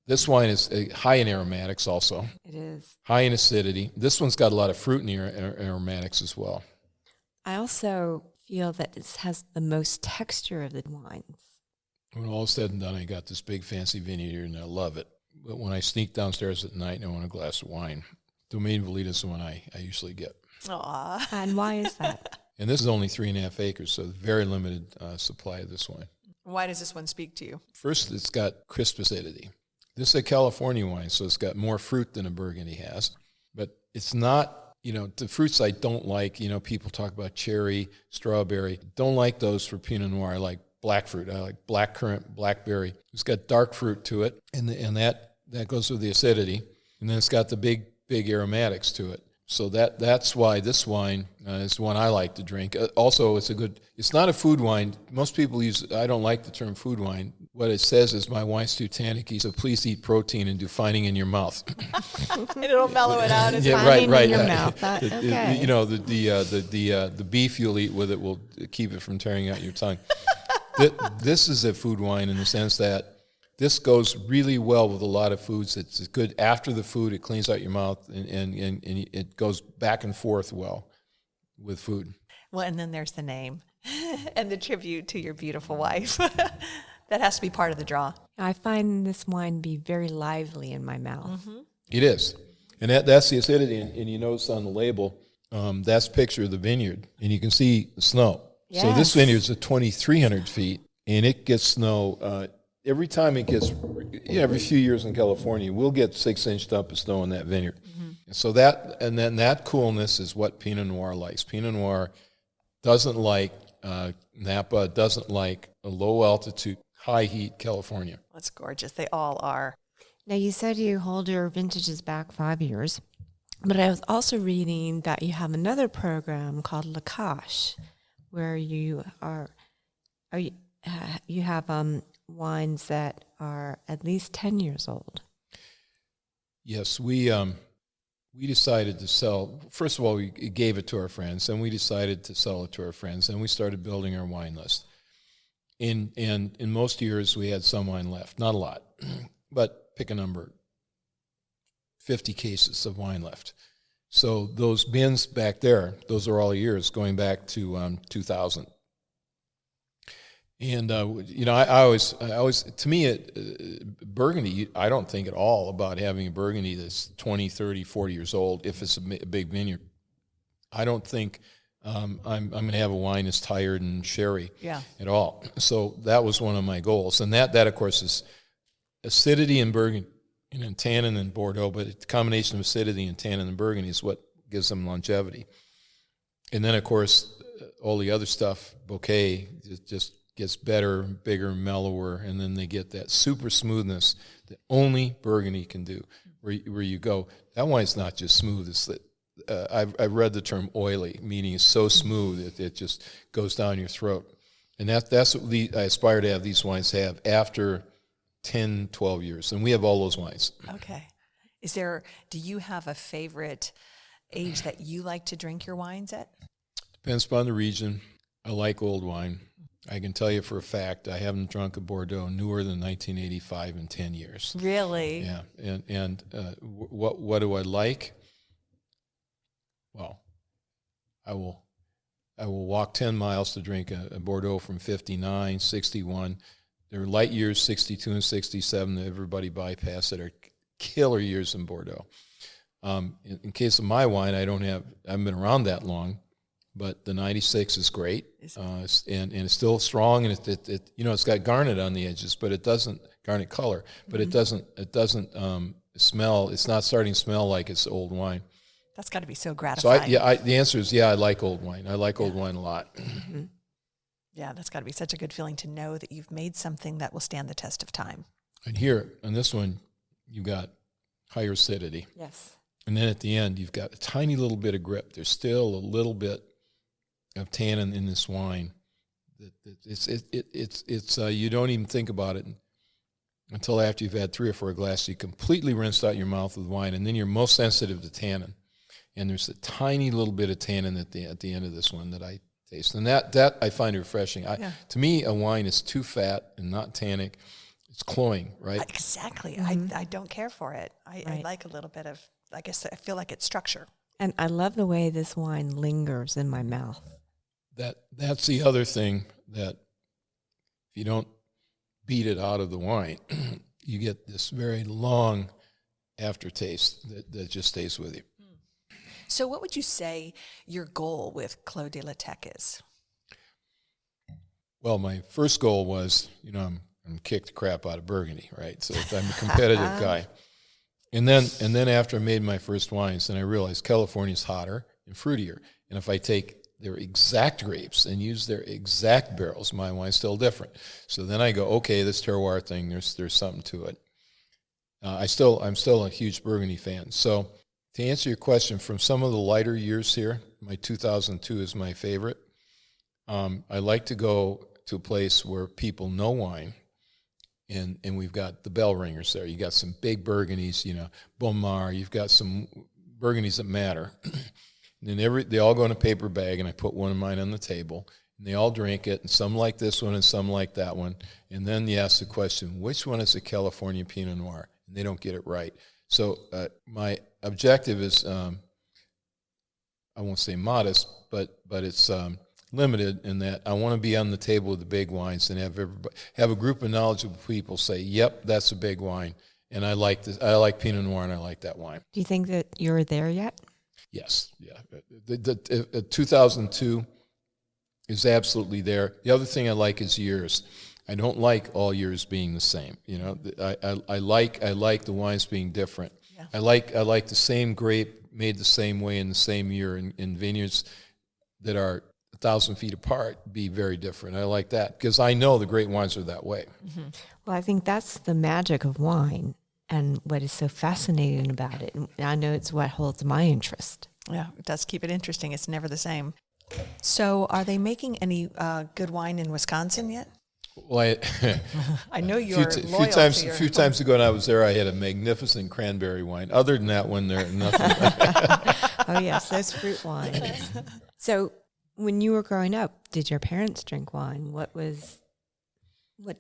This wine is high in aromatics also.
It is.
High in acidity. This one's got a lot of fruit in the aromatics as well.
I also feel that it has the most texture of the wines.
When all is said and done, I got this big fancy vineyard and I love it. But when I sneak downstairs at night and I want a glass of wine, Domaine Velita is the one I usually get.
Aw.
And why is that?
And this is only 3.5 acres, so very limited supply of this wine.
Why does this one speak to you?
First, it's got crisp acidity. This is a California wine, so it's got more fruit than a Burgundy has. But it's not, the fruits I don't like, people talk about cherry, strawberry. Don't like those for Pinot Noir. I like black fruit. I like blackcurrant, blackberry. It's got dark fruit to it, and that goes with the acidity. And then it's got the big aromatics to it. So that's why this wine is one I like to drink. Also, it's not a food wine. Most people I don't like the term food wine. What it says is my wine's too tannicky, so please eat protein and do fining in your mouth.
And it'll mellow it out.
Yeah, right.
In your mouth. Okay.
The beef you'll eat with it will keep it from tearing out your tongue. This is a food wine in the sense that this goes really well with a lot of foods. It's good after the food. It cleans out your mouth, and it goes back and forth well with food.
Well, and then there's the name and the tribute to your beautiful wife. That has to be part of the draw.
I find this wine be very lively in my mouth.
Mm-hmm.
It is. And that's the acidity. And you notice on the label, that's a picture of the vineyard. And you can see the snow.
Yes.
So this vineyard is at 2,300 feet, and it gets snow every time it gets, every few years in California, we'll get 6-inch dump of snow in that vineyard. Mm-hmm. So that coolness is what Pinot Noir likes. Pinot Noir doesn't like Napa, doesn't like a low altitude, high heat California.
That's gorgeous. They all are.
Now, you said you hold your vintages back 5 years, but I was also reading that you have another program called La Cache, where you have wines that are at least 10 years old.
Yes, we decided to sell. First of all, we gave it to our friends, and we decided to sell it to our friends, and we started building our wine list. And in most years, we had some wine left, not a lot, but pick a number, 50 cases of wine left. So those bins back there, those are all years going back to 2000. And, I always, to me, Burgundy, I don't think at all about having a Burgundy that's 20, 30, 40 years old if it's a big vineyard. I don't think I'm going to have a wine that's tired and sherry at all. So that was one of my goals. And that of course, is acidity in Burgundy and tannin in Bordeaux, but the combination of acidity and tannin in Burgundy is what gives them longevity. And then, of course, all the other stuff, bouquet, just gets better, bigger, mellower, and then they get that super smoothness that only Burgundy can do. Where you go, that wine's not just smooth. It's that I've read the term oily, meaning it's so smooth it just goes down your throat. And that's what I aspire to have these wines have after 10, 12 years. And we have all those wines.
Okay. Do you have a favorite age that you like to drink your wines at?
Depends upon the region. I like old wine. I can tell you for a fact I haven't drunk a Bordeaux newer than 1985 in 10 years.
Really?
Yeah. And what do I like? Well, I will walk 10 miles to drink a Bordeaux from 59, 61. There are light years, 62 and 67, that everybody bypass that are killer years in Bordeaux. In case of my wine, I haven't been around that long. But the 96 is great, and it's still strong, and it's got garnet on the edges, but it doesn't garnet color, but it doesn't smell. It's not starting to smell like it's old wine.
That's got to be so gratifying.
So the answer is I like old wine. I like old wine a lot.
Mm-hmm. Yeah, that's got to be such a good feeling to know that you've made something that will stand the test of time.
And here on this one, you've got higher acidity.
Yes.
And then at the end, you've got a tiny little bit of grip. There's still a little bit of tannin in this wine. It's you don't even think about it until after you've had 3 or 4 glasses. You completely rinsed out your mouth with wine, and then you're most sensitive to tannin. And there's a tiny little bit of tannin at the end of this one that I taste, and that I find refreshing. To me, a wine is too fat and not tannic. It's cloying, right?
Exactly. Mm-hmm. I don't care for it. I like a little bit of. I guess I feel like it's structure.
And I love the way this wine lingers in my mouth.
That's the other thing, that if you don't beat it out of the wine, you get this very long aftertaste that just stays with you.
So what would you say your goal with Clos de la Tech is?
Well, my first goal was, I'm kick the crap out of Burgundy, right? So I'm a competitive guy. And then after I made my first wines, then I realized California's hotter and fruitier. And if I take their exact grapes and use their exact barrels, my wine's still different. So then I go, okay, this terroir thing, there's something to it. I'm still a huge Burgundy fan. So to answer your question, from some of the lighter years here, my 2002 is my favorite. I like to go to a place where people know wine, and we've got the bell ringers there. You got some big Burgundies, Beaumar. You've got some Burgundies that matter. And then they all go in a paper bag, and I put one of mine on the table, and they all drink it, and some like this one and some like that one. And then you ask the question, which one is a California Pinot Noir? And they don't get it right. So my objective is, I won't say modest, but it's limited in that I want to be on the table with the big wines and have a group of knowledgeable people say, yep, that's a big wine, and I like this. I like Pinot Noir, and I like that wine.
Do you think that you're there yet?
Yes, yeah. The 2002 is absolutely there. The other thing I like is years. I don't like all years being the same. I like the wines being different. Yeah. I like the same grape made the same way in the same year in vineyards that are 1,000 feet apart be very different. I like that because I know the great wines are that way.
Mm-hmm. Well, I think that's the magic of wine. And what is so fascinating about it, and I know it's what holds my interest.
Yeah, it does keep it interesting. It's never the same. So are they making any good wine in Wisconsin yet?
Well,
I know you're
a few times ago when I was there, I had a magnificent cranberry wine. Other than that one, there nothing.
Oh, yes, those fruit wines. So when you were growing up, did your parents drink wine? What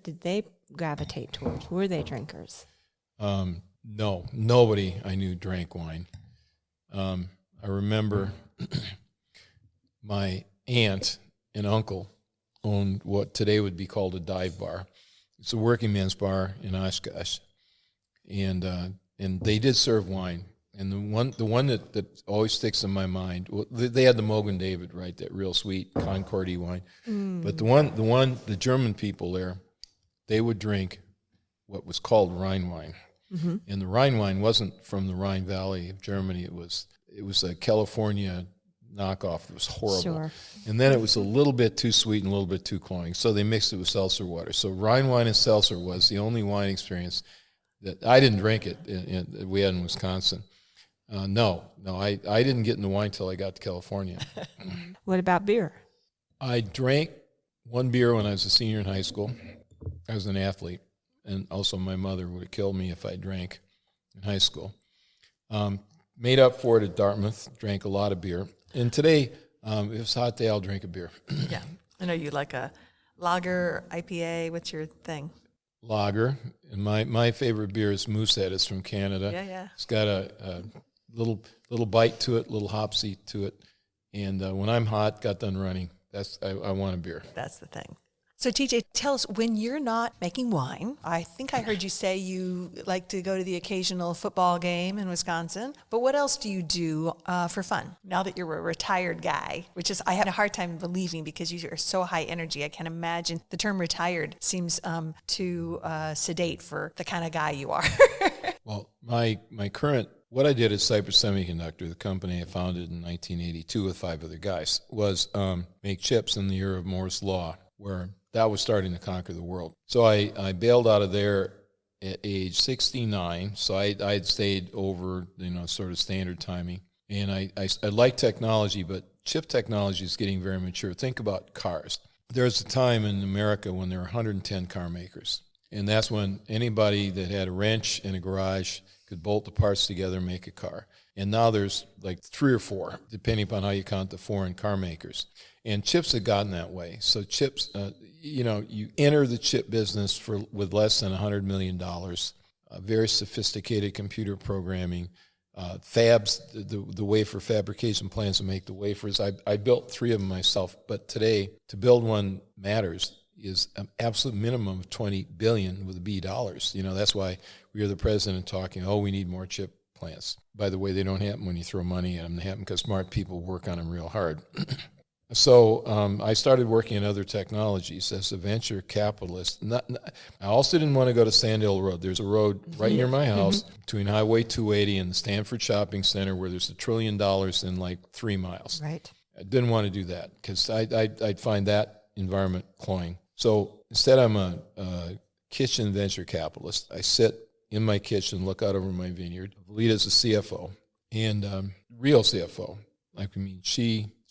did they gravitate towards? Were they drinkers?
No, nobody I knew drank wine. I remember my aunt and uncle owned what today would be called a dive bar. It's a working man's bar in Oshkosh, and they did serve wine. And the one that always sticks in my mind, well, they had the Mogen David, right, that real sweet Concordy wine. But the German people there, they would drink what was called Rhine wine. Mm-hmm. And the Rhine wine wasn't from the Rhine Valley of Germany. It was a California knockoff. It was horrible. Sure. And then it was a little bit too sweet and a little bit too cloying. So they mixed it with seltzer water. So Rhine wine and seltzer was the only wine experience that I didn't drink it. We had in Wisconsin. No, I didn't get into wine till I got to California.
What about beer?
I drank one beer when I was a senior in high school. I was an athlete. And also my mother would have killed me if I drank in high school. Made up for it at Dartmouth, drank a lot of beer. And today, if it's a hot day, I'll drink a beer.
Yeah. I know you like a lager, IPA. What's your thing?
Lager. And my favorite beer is Moosehead. It's from Canada.
Yeah.
It's got a little bite to it, little hopsy to it. And when I'm hot, got done running, I want a beer.
That's the thing. So TJ, tell us, when you're not making wine, I think I heard you say you like to go to the occasional football game in Wisconsin, but what else do you do for fun now that you're a retired guy, which is, I have a hard time believing because you are so high energy. I can't imagine the term retired seems too sedate for the kind of guy you are.
Well, my current, what I did at Cypress Semiconductor, the company I founded in 1982 with 5 other guys, was make chips in the year of Moore's Law, where that was starting to conquer the world. So I bailed out of there at age 69. So I'd stayed over, sort of standard timing. And I like technology, but chip technology is getting very mature. Think about cars. There's a time in America when there were 110 car makers. And that's when anybody that had a wrench in a garage could bolt the parts together and make a car. And now there's like 3 or 4, depending upon how you count the foreign car makers. And chips have gotten that way. So chips, you enter the chip business with less than $100 million, very sophisticated computer programming, fabs, the wafer fabrication plants to make the wafers. I built 3 of them myself, but today, to build one matters is an absolute minimum of $20 billion with a B dollars. That's why we are the president talking, we need more chip plants. By the way, they don't happen when you throw money at them. They happen because smart people work on them real hard. So I started working in other technologies as a venture capitalist. I also didn't want to go to Sandhill Road. There's a road right near my house between Highway 280 and the Stanford Shopping Center where there's $1 trillion in like 3 miles.
Right.
I didn't want to do that because I'd find that environment cloying. So instead, I'm a kitchen venture capitalist. I sit in my kitchen, look out over my vineyard. Valita's a CFO and real CFO.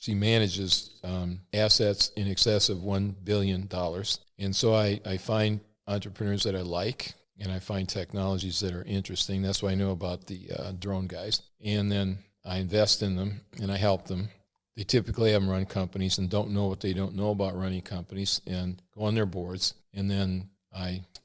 She manages assets in excess of $1 billion. And so I find entrepreneurs that I like, and I find technologies that are interesting. That's why I know about the drone guys. And then I invest in them, and I help them. They typically haven't run companies and don't know what they don't know about running companies and go on their boards. And then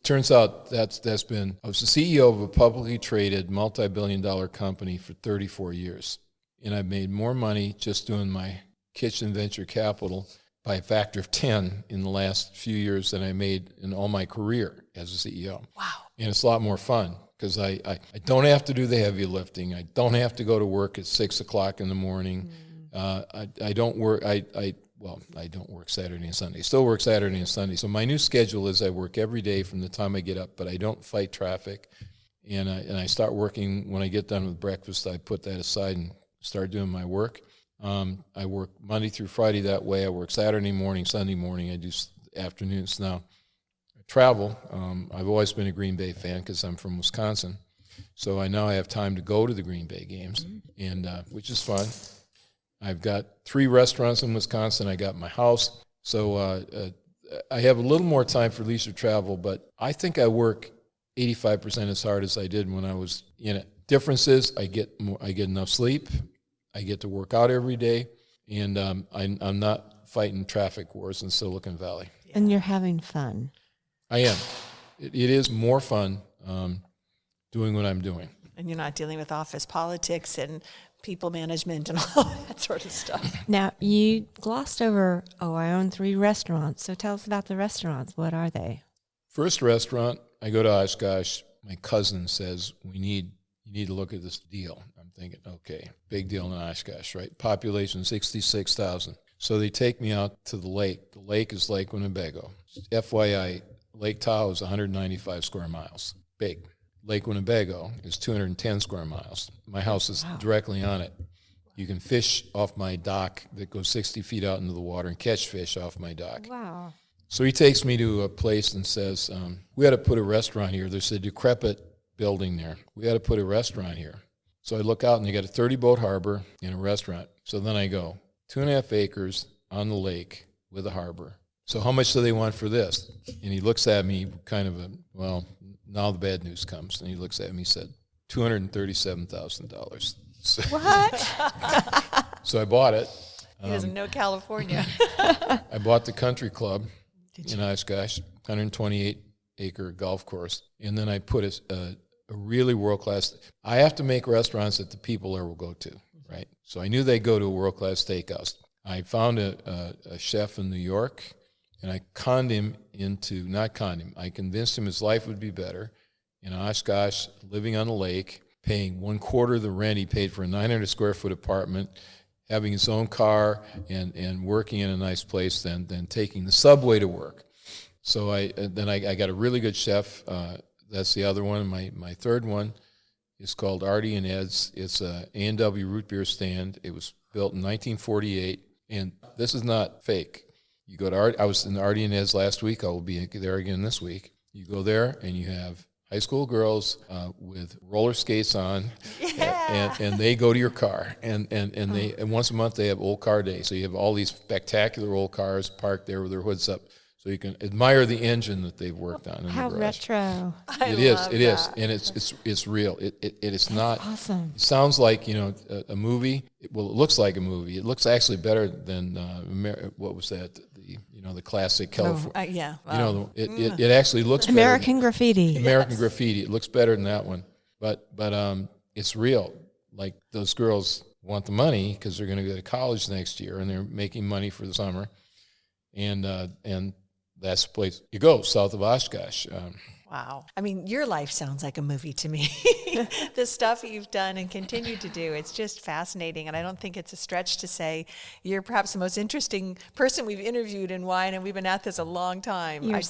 turns out I was the CEO of a publicly traded multi-billion-dollar company for 34 years. And I've made more money just doing my kitchen venture capital by a factor of 10 in the last few years than I made in all my career as a CEO.
Wow.
And it's a lot more fun because I don't have to do the heavy lifting. I don't have to go to work at 6 o'clock in the morning. I don't work. I don't work Saturday and Sunday. Still work Saturday and Sunday. So my new schedule is I work every day from the time I get up, but I don't fight traffic. And I start working when I get done with breakfast. I put that aside and start doing my work. I work Monday through Friday that way. I work Saturday morning, Sunday morning. I do afternoons. Now, I travel. I've always been a Green Bay fan because I'm from Wisconsin. So I have time to go to the Green Bay games, and which is fun. I've got 3 restaurants in Wisconsin. I got my house. So I have a little more time for leisure travel, but I think I work 85% as hard as I did when I was in it. Difference is I get enough sleep. I get to work out every day, and I'm not fighting traffic wars in Silicon Valley.
And you're having fun.
I am. It is more fun doing what I'm doing.
And you're not dealing with office politics and people management and all that sort of stuff.
Now, you glossed over, I own 3 restaurants. So tell us about the restaurants. What are they?
First restaurant, I go to Oshkosh. My cousin says, you need to look at this deal. I'm thinking, okay, big deal in Oshkosh, right? Population 66,000. So they take me out to the lake. The lake is Lake Winnebago. FYI, Lake Tahoe is 195 square miles. Big. Lake Winnebago is 210 square miles. My house is directly on it. You can fish off my dock that goes 60 feet out into the water and catch fish off my dock.
Wow.
So he takes me to a place and says, we ought to put a restaurant here. There's a decrepit building there. We ought to put a restaurant here. So I look out and they got a 30-boat harbor and a restaurant. So then I go, 2.5 acres on the lake with a harbor. So how much do they want for this? And he looks at me kind of now the bad news comes. And he looks at me and said, $237,000. So,
What?
So I bought it.
He doesn't know California.
I bought the country club in Oshkosh, 128-acre golf course. And then I put a really world-class, I have to make restaurants that the people there will go to, right? So I knew they'd go to a world-class steakhouse. I found a chef in New York, and I I convinced him his life would be better in Oshkosh, living on the lake, paying 1/4 of the rent he paid for a 900-square-foot apartment, having his own car, and working in a nice place than taking the subway to work. So I got a really good chef. That's the other one. My third one is called Artie and Ed's. It's a A&W root beer stand. It was built in 1948, and this is not fake. You go to I was in Artie and Ed's last week. I will be there again this week. You go there, and you have high school girls with roller skates on, and they go to your car, and once a month they have old car day. So you have all these spectacular old cars parked there with their hoods up, so you can admire the engine that they've worked on in
How
the garage.
retro.
It is, and it's real. It is not
Awesome.
It sounds like a movie. It looks like a movie. It looks actually better than what was that? The classic California. It actually looks
American Graffiti.
American Graffiti. It looks better than that one, but it's real. Like those girls want the money because they're going to go to college next year and they're making money for the summer, and that's the place you go south of Oshkosh.
Wow. I mean, your life sounds like a movie to me. The stuff you've done and continue to do, it's just fascinating. And I don't think it's a stretch to say you're perhaps the most interesting person we've interviewed in wine, and we've been at this a long time.
You're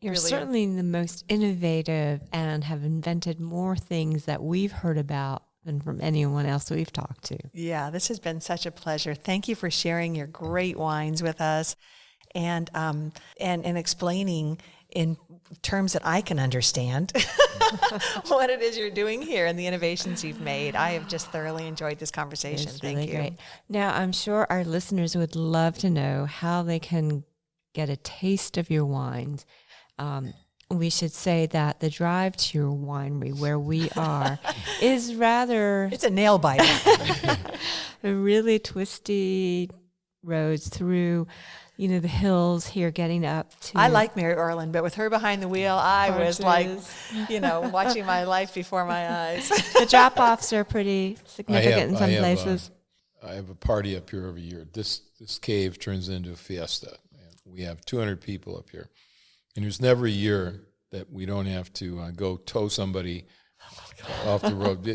really
certainly the most innovative and have invented more things that we've heard about than from anyone else that we've talked to.
Yeah, this has been such a pleasure. Thank you for sharing your great wines with us and explaining in terms that I can understand what it is you're doing here and the innovations you've made. I have just thoroughly enjoyed this conversation.
It's
Thank
really
you.
great. Now, I'm sure our listeners would love to know how they can get a taste of your wines. We should say that the drive to your winery where we are is rather...
It's a nail biter.
really twisty roads through, the hills here getting up to...
I like Mary Orland, but with her behind the wheel, I was like, watching my life before my eyes.
The drop-offs are pretty significant in some places.
I have a party up here every year. This cave turns into a fiesta. We have 200 people up here. And there's never a year that we don't have to go tow somebody off the road.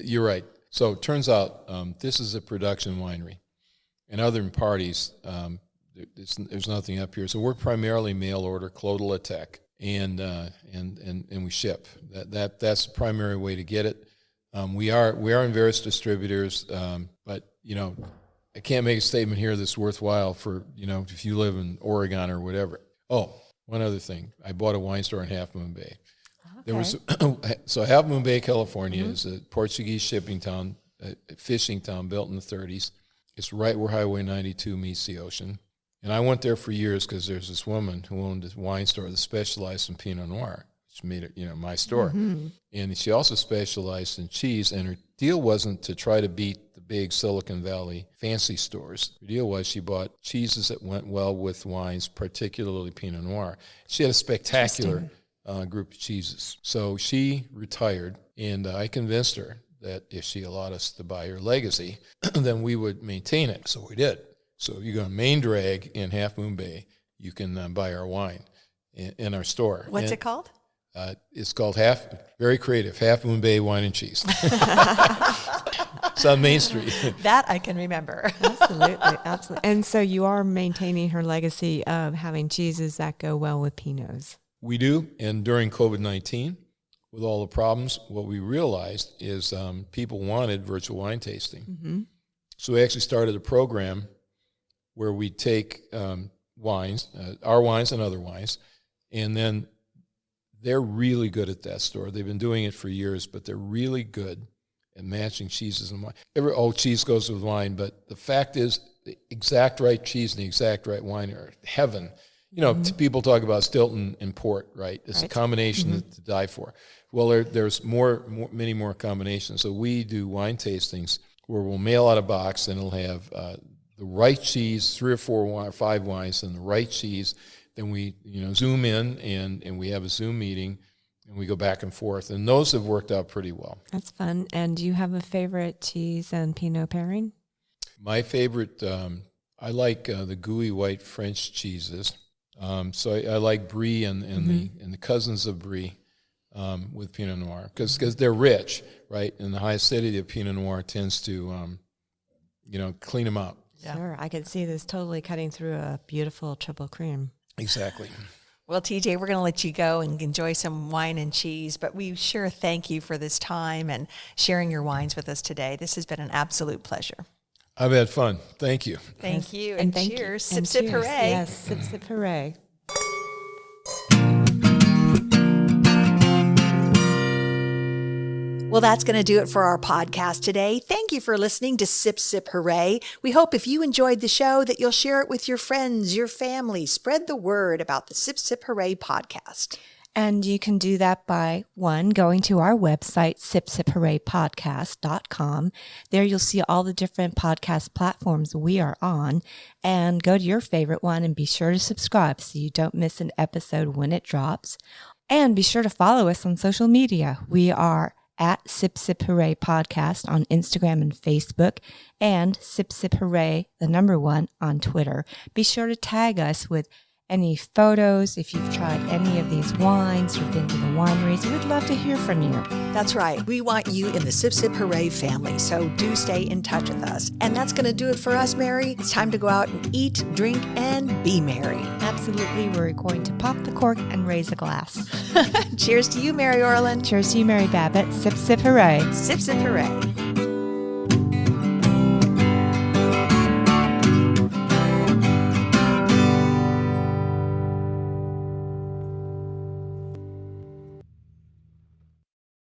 You're right. So it turns out this is a production winery. And other than parties, there's nothing up here. So we're primarily mail order, Clos de la Tech, and we ship. That's the primary way to get it. We are in various distributors, but I can't make a statement here that's worthwhile for if you live in Oregon or whatever. Oh, one other thing, I bought a wine store in Half Moon Bay. Okay. There was so Half Moon Bay, California, is a Portuguese shipping town, a fishing town built in the 30s. It's right where Highway 92 meets the ocean. And I went there for years because there's this woman who owned a wine store that specialized in Pinot Noir, which made it, my store. Mm-hmm. And she also specialized in cheese, and her deal wasn't to try to beat the big Silicon Valley fancy stores. Her deal was she bought cheeses that went well with wines, particularly Pinot Noir. She had a spectacular group of cheeses. So she retired, and I convinced her that if she allowed us to buy her legacy, then we would maintain it. So we did. So you go to Main Drag in Half Moon Bay, you can buy our wine in our store.
What's it called?
It's called very creative, Half Moon Bay Wine and Cheese. It's on Main Street.
That I can remember.
Absolutely. And so you are maintaining her legacy of having cheeses that go well with Pinots.
We do, and during COVID-19, with all the problems, what we realized is people wanted virtual wine tasting. Mm-hmm. So we actually started a program where we take wines, our wines and other wines, and then they're really good at that store. They've been doing it for years, but they're really good at matching cheeses and wine. Cheese goes with wine, but the fact is the exact right cheese and the exact right wine are heaven. People talk about Stilton and port, right? It's a combination to die for. Well, there's many more combinations. So we do wine tastings where we'll mail out a box and it'll have the right cheese, 3 or 4 or 5 wines, and the right cheese. Then we, zoom in and we have a Zoom meeting and we go back and forth. And those have worked out pretty well.
That's fun. And do you have a favorite cheese and Pinot pairing?
My favorite, I like the gooey white French cheeses. So I like Brie and the cousins of Brie with Pinot Noir because they're rich, right? And the high acidity of Pinot Noir tends to, clean them up.
Yeah. Sure, I could see this totally cutting through a beautiful triple cream.
Exactly.
Well, TJ, we're going to let you go and enjoy some wine and cheese, but we sure thank you for this time and sharing your wines with us today. This has been an absolute pleasure.
I've had fun. Thank you.
Thank you. And cheers. Sip, sip, hooray.
Yes, sip, sip, hooray.
Well, that's going to do it for our podcast today. Thank you for listening to Sip, Sip, Hooray. We hope if you enjoyed the show that you'll share it with your friends, your family. Spread the word about the Sip, Sip, Hooray podcast.
And you can do that by, 1, going to our website, sipsiphooraypodcast.com. There you'll see all the different podcast platforms we are on. And go to your favorite one and be sure to subscribe so you don't miss an episode when it drops. And be sure to follow us on social media. We are at Sip Sip Hooray Podcast on Instagram and Facebook, and Sip Sip Hooray, the number 1, on Twitter. Be sure to tag us with any photos, if you've tried any of these wines or been to the wineries. We'd love to hear from you.
That's right. We want you in the Sip Sip Hooray family, so do stay in touch with us. And that's going to do it for us, Mary. It's time to go out and eat, drink, and be merry.
Absolutely. We're going to pop the cork and raise a glass.
Cheers to you, Mary Orland.
Cheers to you, Mary Babbitt. Sip, sip, hooray.
Sip Sip Hooray.